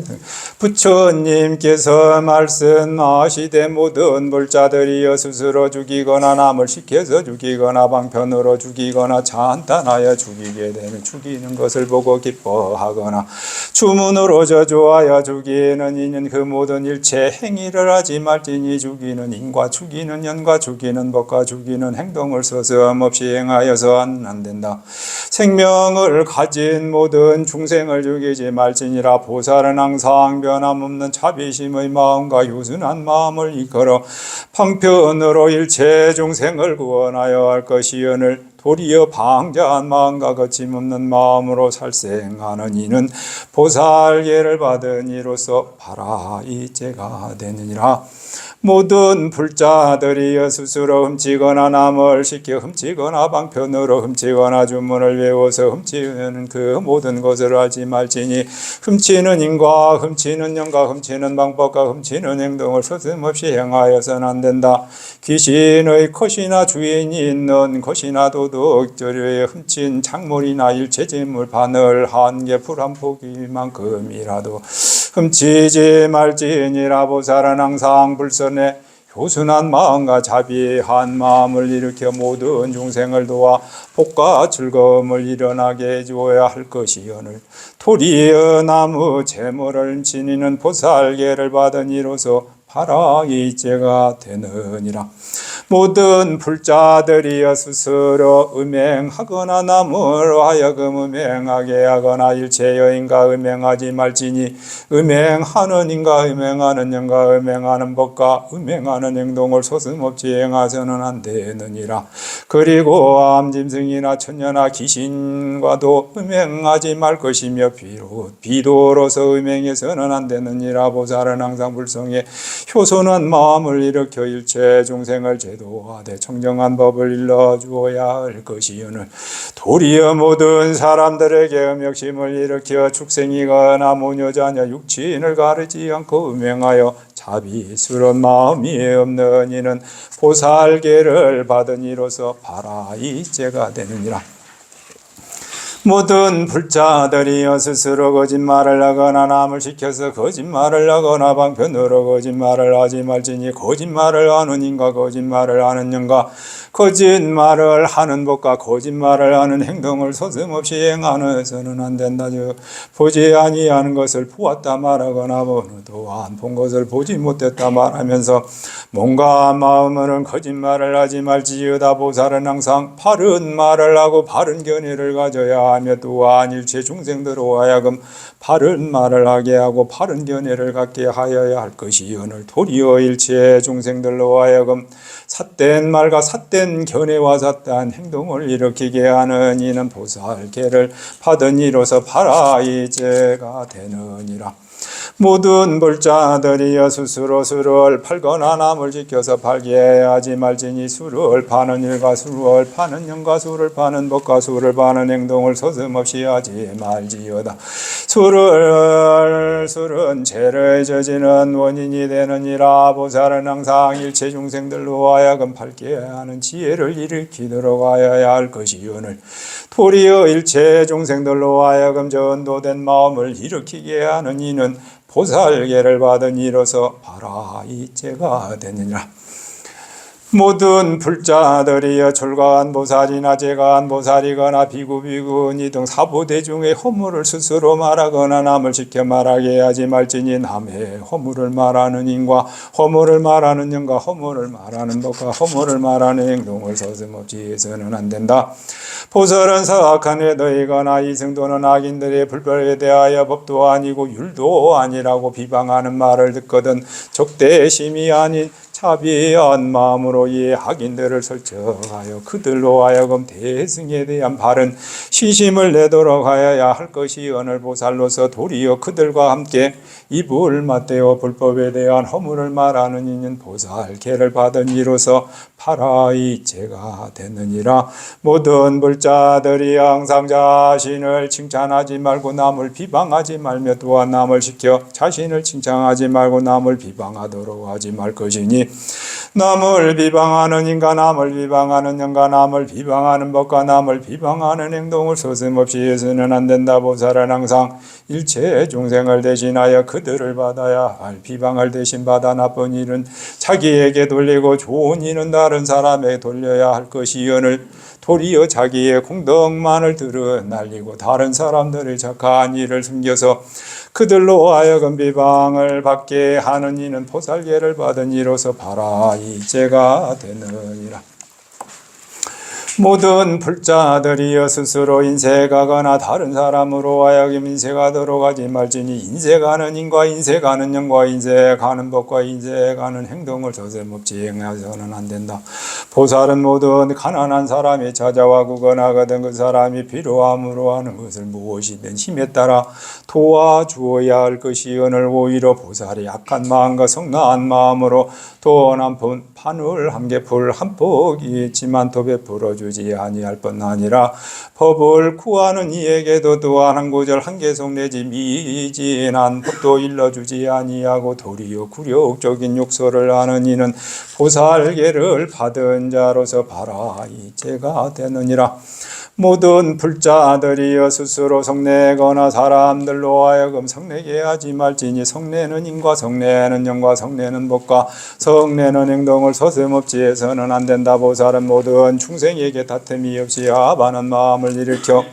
부처님께서 말씀하시되 모든 불자들이여 스스로 죽이거나 남을 시켜서 죽이거나 방편으로 죽이거나 잔탄하여 죽이게 되면 죽이는 것을 보고 기뻐하거나 주문으로 저주하여 죽이는 이는 그 모든 일체 행위를 하지 말지니 죽이는 인과 죽이는 연과 죽이는 법과 죽이는 행동을 서슴없이 행하여서 안 된다. 생명을 가진 모든 중생을 죽이지 말지니라. 보살은 항상 변함없는 자비심의 마음과 유순한 마음을 이끌어 방편으로 일체 중생을 구원하여 할 것이오늘 도리어 방자한 마음과 거침없는 마음으로 살생하는 이는 보살계를 받은 이로서 바라이제가 되느니라. 모든 불자들이여 스스로 훔치거나 남을 시켜 훔치거나 방편으로 훔치거나 주문을 외워서 훔치는 그 모든 것을 하지 말지니 훔치는 인과 훔치는 영과 훔치는 방법과 훔치는 행동을 서슴없이 행하여서는 안 된다. 귀신의 컷이나 주인이 있는 것이나 도둑질에 훔친 작물이나 일체 재물 바늘 한 개 풀 한 포기만큼이라도 훔치지 말지니라. 보살은 항상 불선에 효순한 마음과 자비한 마음을 일으켜 모든 중생을 도와 복과 즐거움을 일어나게 해주어야 할 것이오늘 도리어 나무 재물을 지니는 보살계를 받은 이로서 바라이제가 되느니라. 모든 불자들이여 스스로 음행하거나 남으로 하여금 음행하게 하거나 일체 여인과 음행하지 말지니 음행하는 인과 음행하는 영과 음행하는 법과 음행하는 행동을 소슴없이 행하서는 안 되느니라. 그리고 암짐승이나 천녀나 귀신과도 음행하지 말 것이며 비도로서 음행해서는 안 되느니라. 보살은 항상 불성에 효손한 마음을 일으켜 일체 중생을 제도하되 청정한 법을 일러주어야 할 것이오늘 도리어 모든 사람들에게 음욕심을 일으켜 축생이거나 모녀자녀 육친을 가르지 않고 음행하여 자비스러운 마음이 없는 이는 보살계를 받은 이로서 바라이죄가 되느니라. 모든 불자들이여 스스로 거짓말을 하거나 남을 시켜서 거짓말을 하거나 방편으로 거짓말을 하지 말지니 거짓말을 하는 인과 거짓말을 하는 영과 거짓말을 하는 법과 거짓말을 하는 행동을 서슴없이 행하여서는 안 된다. 즉 보지 아니하는 것을 보았다 말하거나 또한 본 것을 보지 못했다 말하면서 몸과 마음으로는 거짓말을 하지 말지어다. 보살은 항상 바른 말을 하고 바른 견해를 가져야 하며 또한 일체 중생들로 하여금 바른 말을 하게 하고 바른 견해를 갖게 하여야 할 것이오늘 도리어 일체 중생들로 하여금 삿된 말과 삿된 견해와 삿된 행동을 일으키게 하는 이는 보살계를 받은 이로서 바라이죄가 되느니라. 모든 불자들이여 스스로 수를 팔거나 남을 지켜서 팔게 하지 말지니 수를 파는 일과 수를 파는 영과 수를 파는 법과 수를 파는 행동을 서슴없이 하지 말지어다. 술은 죄를 저지는 원인이 되느니라. 보살은 항상 일체 중생들로 하여금 팔게 하는 지혜를 일으키도록 하여야 할 것이오늘 도리어 일체 중생들로 하여금 전도된 마음을 일으키게 하는 이는 보살계를 받은 이로서 바라이죄가 되느니라. 모든 불자들이여 출가한 보살이나 재가한 보살이거나 비구비구니 등 사보대중의 허물을 스스로 말하거나 남을 지켜 말하게 하지 말지니 남의 허물을 말하는 인과 허물을 말하는 영과 허물을 말하는 법과 허물을 말하는 행동을 서슴없이 해서는 안 된다. 보살은 사악한 외도이거나 이승도는 악인들의 불법에 대하여 법도 아니고 율도 아니라고 비방하는 말을 듣거든 적대심이 아닌 자비한 마음으로 이 악인들을 설정하여 그들로 하여금 대승에 대한 바른 시심을 내도록 하여야 할 것이 오늘 보살로서 도리어 그들과 함께 입을 맞대어 불법에 대한 허물을 말하는 이는 보살계를 받은 이로서 바라이죄가 되느니라. 모든 불자들이 항상 자신을 칭찬하지 말고 남을 비방하지 말며 또한 남을 시켜 자신을 칭찬하지 말고 남을 비방하도록 하지 말 것이니 남을 비방하는 인과 남을 비방하는 영과 남을 비방하는 법과 남을 비방하는 행동을 서슴없이 해서는 안 된다. 보살은 항상 일체 중생을 대신하여 그들을 받아야 할 비방을 대신 받아 나쁜 일은 자기에게 돌리고 좋은 일은 다른 사람에게 돌려야 할 것이오늘 도리어 자기의 공덕만을 드러날리고 다른 사람들의 착한 일을 숨겨서 그들로 하여금 비방을 받게 하는 이는 보살계를 받은 이로서 바라이죄가 되느니라. 모든 불자들이여 스스로 인색하거나 다른 사람으로 하여금 인색하도록 하지 말지니 인색하는 인과 인색하는 영과 인색하는 법과 인색하는 행동을 서슴없이 행해서는 안 된다. 보살은 모든 가난한 사람이 찾아와 구건하거든 그 사람이 필요함으로 하는 것을 무엇이든 힘에 따라 도와주어야 할 것이 오늘 오히려 보살이 약한 마음과 성나한 마음으로 돈 한 푼, 바늘 한 개풀 한 폭이 있지만 더 베풀어 주지 아니할 뿐 아니라 법을 구하는 이에게도 또한 한 구절 한 개송 내지 미진한 법도 일러주지 아니하고 도리어 굴욕적인 욕설을 하는 이는 보살계를 받은 자로서 바라이죄가 되느니라. 모든 불자들이여 스스로 성내거나 사람들로 하여금 성내게 하지 말지니 성내는 인과 성내는 영과 성내는 법과 성내는 행동을 서슴없이 해서는 안 된다. 보살은 모든 중생에게 다툼이 없이 아반한 마음을 일으켜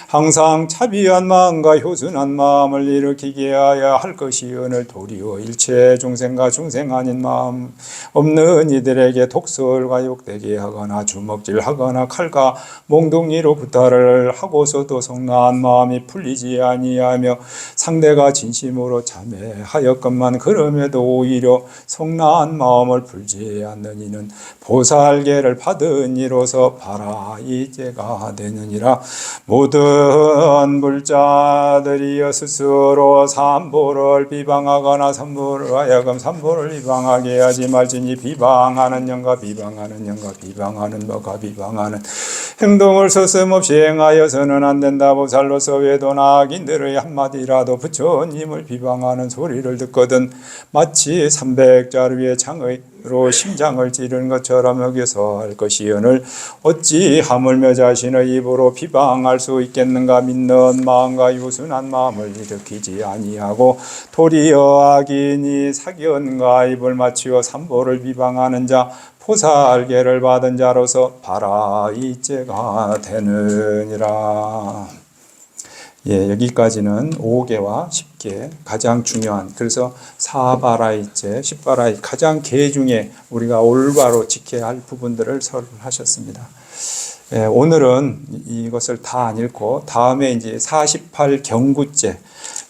항상 차비한 마음과 효순한 마음을 일으키게 하여 할 것이 오늘 도리어 일체 중생과 중생 아닌 마음 없는 이들에게 독설과 욕되게 하거나 주먹질하거나 칼과 몽둥이로 구타를 하고서도 성나한 마음이 풀리지 아니하며 상대가 진심으로 참회하였건만 그럼에도 오히려 성나한 마음을 풀지 않는 이는 보살계를 받은 이로서 바라이죄가 되느니라. 모든 이런 불자들이여 스스로 삼보를 비방하거나 삼보를 하여금 삼보를 비방하게 하지 말지니 비방하는 영과 비방하는 영과 비방하는 너가 비방하는 행동을 서슴없이 행하여서는 안 된다. 보살로서 외도나 악인들의 한마디라도 부처님을 비방하는 소리를 듣거든 마치 300자루의 창의로 심장을 찌르는 것처럼 여기서 할 것이오늘 어찌 하물며 자신의 입으로 비방할 수 있겠는가. 믿는 마음과 유순한 마음을 일으키지 아니하고 도리어 악인이 사견과 입을 맞추어 삼보를 비방하는 자 포살계를 받은 자로서 바라이죄가 되느니라. 예, 여기까지는 5개와 10개 가장 중요한, 그래서 4바라이죄, 10바라이 가장 개 중에 우리가 올바로 지켜야 할 부분들을 설하셨습니다. 예, 오늘은 이것을 다 안 읽고 다음에 이제 48경구죄,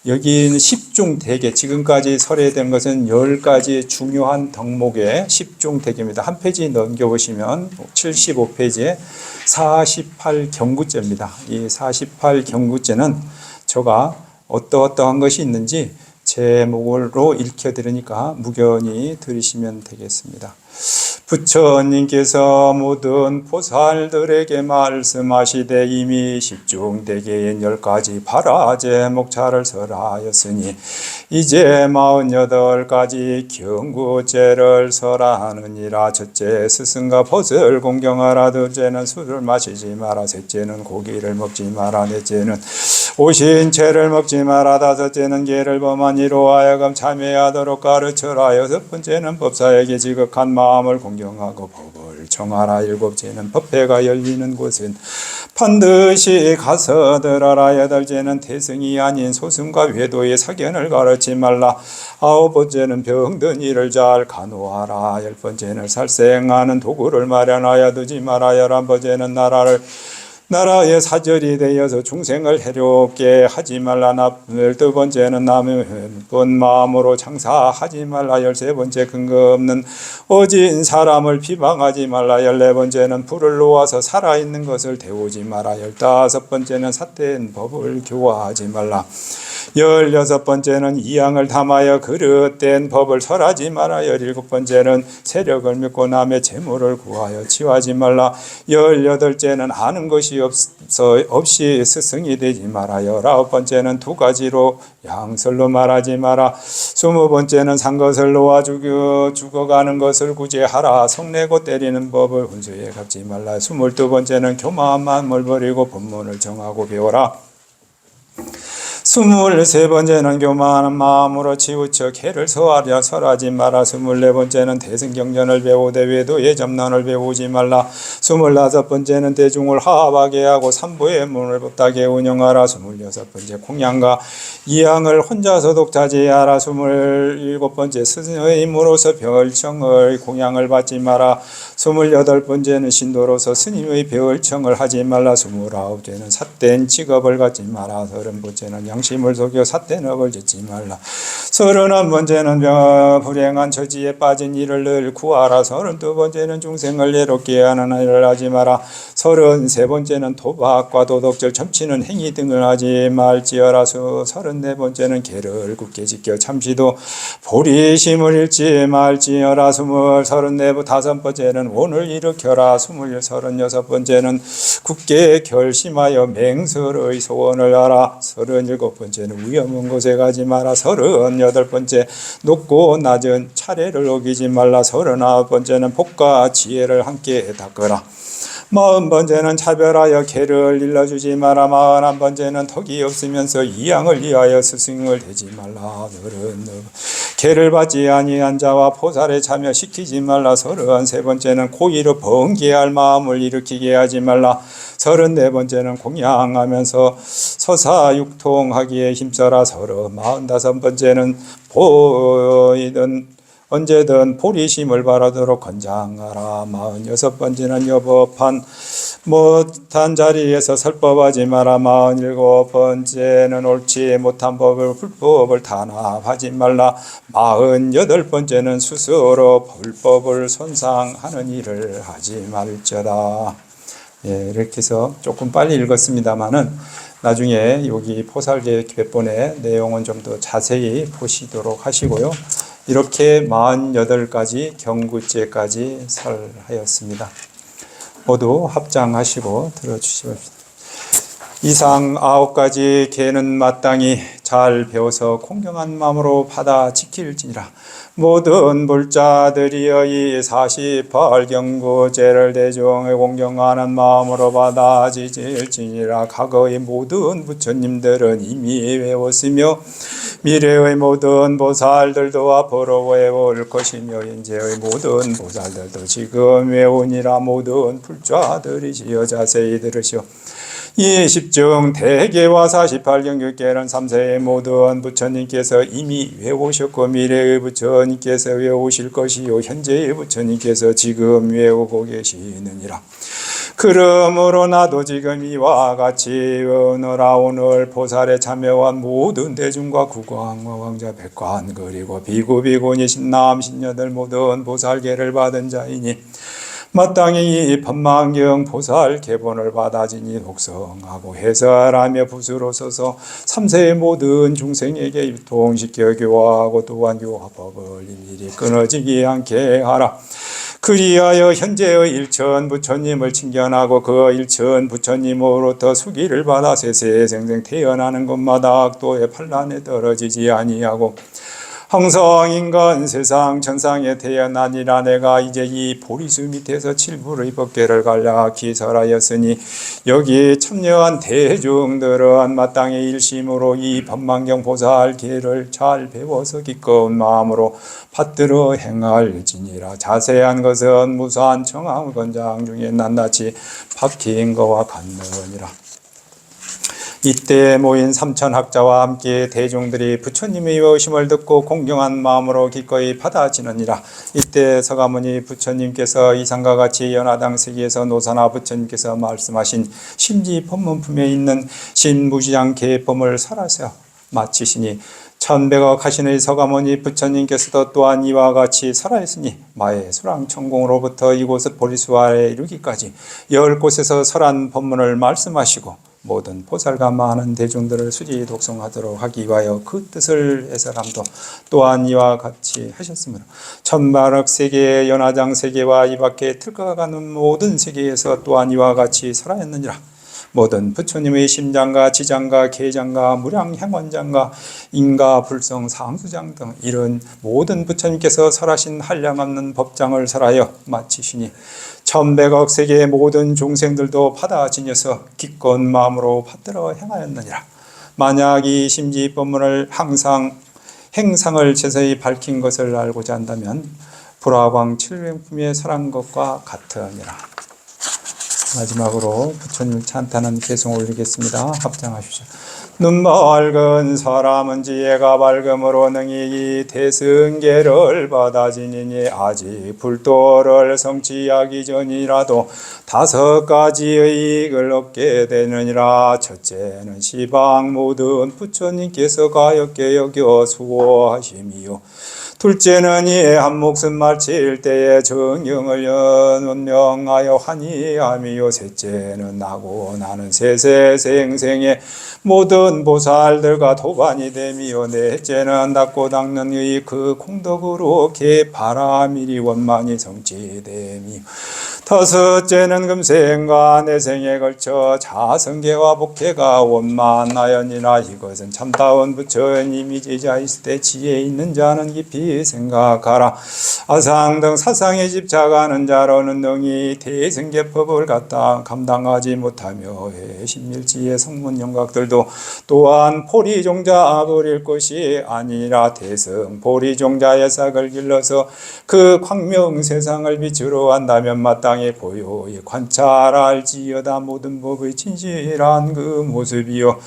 여기는 10중 대계, 지금까지 설해된 것은 10가지 중요한 덕목의 10중 대계입니다. 한 페이지 넘겨보시면 75페이지에 48경구죄입니다. 이 48경구죄는 제가 어떠한 것이 있는지 제목으로 읽혀드리니까 무견히 들으시면 되겠습니다. 부처님께서 모든 보살들에게 말씀하시되 이미 10중 대계인 10가지 바라제 목차를 설하였으니 이제 48가지 경구죄를 설하느니라. 첫째, 스승과 벗을 공경하라. 둘째는 술을 마시지 마라. 셋째는 고기를 먹지 마라. 넷째는 오신 채를 먹지 마라. 다섯째는 계를 범한 이로 하여금 참회하도록 가르쳐라. 여섯 번째는 법사에게 지극한 마음을 공경하고 법을 청하라. 일곱째는 법회가 열리는 곳은 반드시 가서 들어라. 여덟째는 태승이 아닌 소승과 외도의 사견을 가르치 말라. 아홉 번째는 병든 이를 잘 간호하라. 열 번째는 살생하는 도구를 마련하여 두지 마라. 11번째는 나라의 사절이 되어서 중생을 해롭게 하지 말라. 12번째는 남은 마음으로 장사하지 말라. 13번째 근거 없는 어진 사람을 비방하지 말라. 14번째는 불을 놓아서 살아있는 것을 데우지 마라. 15번째는 삿된 법을 교화하지 말라. 16번째는 이양을 담하여 그릇된 법을 설하지 마라. 17번째는 세력을 믿고 남의 재물을 구하여 취하지 말라. 18째는 아는 것이 없이 스승이 되지 마라. 19번째는 두 가지로 양설로 말하지 마라. 20번째는 산 것을 놓아 죽어가는 것을 구제하라. 성내고 때리는 법을 훈수에 갚지 말라. 22번째는 교만한 마음을 버리고 법문을 정하고 배워라. 23번째는 교만한 마음으로 치우쳐 개를 설하지 마라. 24번째는 대승경전을 배우되 외도의 점론을 배우지 말라. 25번째는 대중을 화합하게 하고 삼보의 문을 법다게 운영하라. 26번째 공양과 이양을 혼자서 독차지하라. 27번째 스승의 힘으로서 별청의 공양을 받지 마라. 28번째는 신도로서 스님의 별청을 하지 말라. 29번째는 삿된 직업을 갖지 마라. 30번째는 양심을 속여 삿된 업을 짓지 말라. 31번째는 불행한 처지에 빠진 이를 늘 구하라. 32번째는 중생을 괴롭게 하는 일을 하지 마라. 33번째는 도박과 도덕질 점치는 행위 등을 하지 말지어라. 34번째는 계를 굳게 지켜 참시도 보리심을 잃지 말지어라. 35번째는 원을 일으켜라. 36번째는 굳게 결심하여 맹설의 소원을 하라. 37번째는 위험한 곳에 가지 마라. 38번째 높고 낮은 차례를 어기지 말라. 39번째는 복과 지혜를 함께 닦으라. 40번째는 차별하여 개를 일러주지 마라. 41번째는 덕이 없으면서 이양을 위하여 스승을 대지 말라. 개를 받지 아니한 자와 포살에 참여시키지 말라. 33번째는 고의로 번개할 마음을 일으키게 하지 말라. 34번째는 공양하면서 서사육통하기에 힘써라. 45번째는 보이든 언제든 보리심을 바라도록 권장하라. 46번째는 여법한 못한 자리에서 설법하지 마라. 47번째는 옳지 못한 법을 불법을 탄압하지 말라. 48번째는 스스로 불법을 손상하는 일을 하지 말지어다. 예, 이렇게 해서 조금 빨리 읽었습니다만은 나중에 여기 포살계 몇 번의 내용은 좀 더 자세히 보시도록 하시고요. 이렇게 48가지 경구죄까지 설하였습니다. 모두 합장하시고 들어주시기 바랍니다. 이상 9가지 계는 마땅히 잘 배워서 공경한 마음으로 받아 지킬지니라. 모든 불자들이여 이 48경구죄를 대중에 공경하는 마음으로 받아 지킬지니라. 과거의 모든 부처님들은 이미 외웠으며 미래의 모든 보살들도 앞으로 외울 것이며 현재의 모든 보살들도 지금 외우니라. 모든 불자들이시여 자세히 들으시오. 이 10중 대개와 48경규께는 3세의 모든 부처님께서 이미 외우셨고 미래의 부처님께서 외우실 것이요 현재의 부처님께서 지금 외우고 계시느니라. 그러므로 나도 지금 이와 같이 오너라. 오늘 보살에 참여한 모든 대중과 국왕과 왕자 백관 그리고 비구 비구니 신남 신녀들 모든 보살계를 받은 자이니 마땅히 이 법망경 보살 계본을 받아지니 독성하고 해설하며 붓으로 써서 3세의 모든 중생에게 유통시켜 교화하고 또한 교화법을 일일이 끊어지지 않게 하라. 그리하여 현재의 일천 부처님을 칭견하고 그 일천 부처님으로부터 수기를 받아 세세생생 태어나는 것마다 악도의 판란에 떨어지지 아니하고 항상 인간 세상 천상에 태어나니라. 내가 이제 이 보리수 밑에서 칠불의 법계를 간략히 설하였으니 여기 참여한 대중들은 마땅히 일심으로 이 법망경 보살계를 잘 배워서 기꺼운 마음으로 받들어 행할지니라. 자세한 것은 무수한 청황 권장 중에 낱낱이 박힌 것과 같느니라. 이때 모인 3천학자와 함께 대중들이 부처님의 여심을 듣고 공경한 마음으로 기꺼이 받아지느니라. 이때 서가모니 부처님께서 이상과 같이 연화당 세계에서 노사나 부처님께서 말씀하신 심지 법문품에 있는 신무지장 계법을 설하셔 마치시니 천백억 하신의 서가모니 부처님께서도 또한 이와 같이 설하였으니 마의 수랑천공으로부터 이곳의 보리수아에 이르기까지 10곳에서 설한 법문을 말씀하시고 모든 보살과 많은 대중들을 수지 독송하도록 하기 위하여 그 뜻을 해설함도 또한 이와 같이 하셨으므로 천만억 세계의 연화장 세계와 이 밖에 틀과 가는 모든 세계에서 또한 이와 같이 설하였느니라. 모든 부처님의 심장과 지장과 계장과 무량향원장과 인가 불성 상수장 등 이런 모든 부처님께서 설하신 한량없는 법장을 설하여 마치시니 천백억 세계의 모든 중생들도 받아지녀서 기꺼운 마음으로 받들어 행하였느니라. 만약 이 심지법문을 항상 행상을 제서히 밝힌 것을 알고자 한다면 불화광 칠명품에 설한 것과 같으니라. 마지막으로 부처님 찬탄한 개송 올리겠습니다. 합장하십시오. 눈 맑은 사람은 지혜가 밝음으로 능히 이 대승계를 받아지니니 아직 불도를 성취하기 전이라도 5가지의 이익을 얻게 되느니라. 첫째는 시방 모든 부처님께서 가엾게 여겨 수호하심이요. 둘째는 이에 한 목숨 마칠 때에 정령을 연명하여 환희함이요. 셋째는 나고 나는 세세생생의 모든 보살들과 도반이 됨이요. 넷째는 닦고 닦는 의 그 공덕으로 개바라밀이 원만히 성취됨이요. 다섯째는 금생과 내생에 걸쳐 자성계와 복회가 원만하여니라. 이것은 참다운 부처님이 제자있을 때 지혜 있는 자는 깊이 생각하라. 아상 등 사상에 집착하는 자로는 능히 대승계법을 갖다 감당하지 못하며 신밀지의 성문 영각들도 또한 포리종자 버릴 것이 아니라 대승 포리종자의 싹을 길러서 그 광명 세상을 빛으로 한다면 마땅히 고요히 관찰할지어다. 모든 법의 진실한 그 모습이요.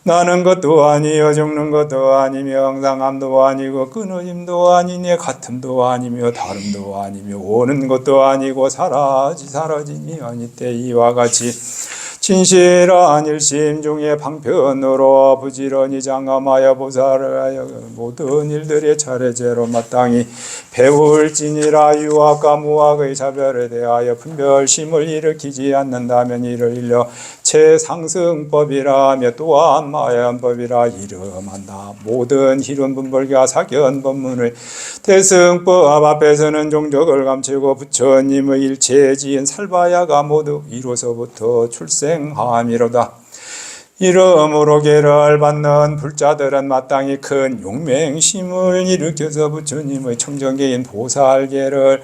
나는 것도 아니요 죽는 것도 아니며 항상함도 아니고 끊어짐도 아니니 같음도 아니며 다름도 아니며 오는 것도 아니고 사라지니 아니때 이와 같이 진실한 일심 중에 방편으로 부지런히 장엄하여 보살을 하여 모든 일들의 차례제로 마땅히 배울지니라. 유학과 무학의 차별에 대하여 분별심을 일으키지 않는다면 이를 일러 최상승법이라며 또한 마연법이라 이름한다. 모든 희륜분별과 사견법문의 대승법 앞에서는 종적을 감추고 부처님의 일체지인 살바야가 모두 이로서부터 출생함이로다. 이러므로 계를 받는 불자들은 마땅히 큰 용맹심을 일으켜서 부처님의 청정계인 보살계를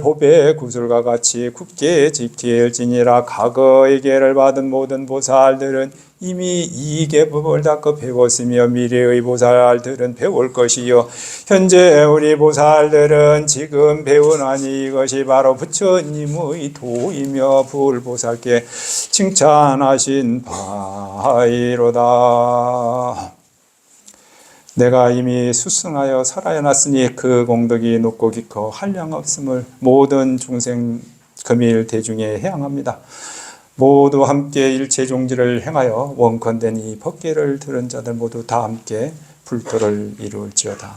법의 구슬과 같이 굳게 지킬지니라. 과거의 계를 받은 모든 보살들은 이미 이 계법을 닦아 배웠으며 미래의 보살들은 배울 것이요 현재 우리 보살들은 지금 배우나니 이것이 바로 부처님의 도이며 불보살께 칭찬하신 바이로다. 내가 이미 수승하여 설하여놨으니 그 공덕이 높고 깊고 한량없음을 모든 중생 금일 대중에 해양합니다. 모두 함께 일체종지를 행하여 원컨된 이 법계를 들은 자들 모두 다 함께 불토를 이루을지어다.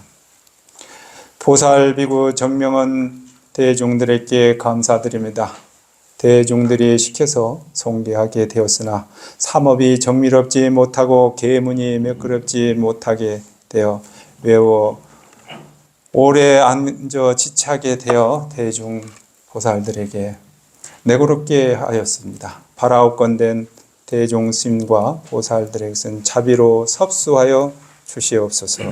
보살비구 정명은 대중들에게 감사드립니다. 대중들이 시켜서 송계하게 되었으나 삼업이 정밀없지 못하고 계문이 매끄럽지 못하게 되어 외워 오래 앉아 지체하게 되어 대중 보살들에게 내고롭게 하였습니다. 바라옵건된 대종스님과 보살들에게는 자비로 섭수하여 주시옵소서.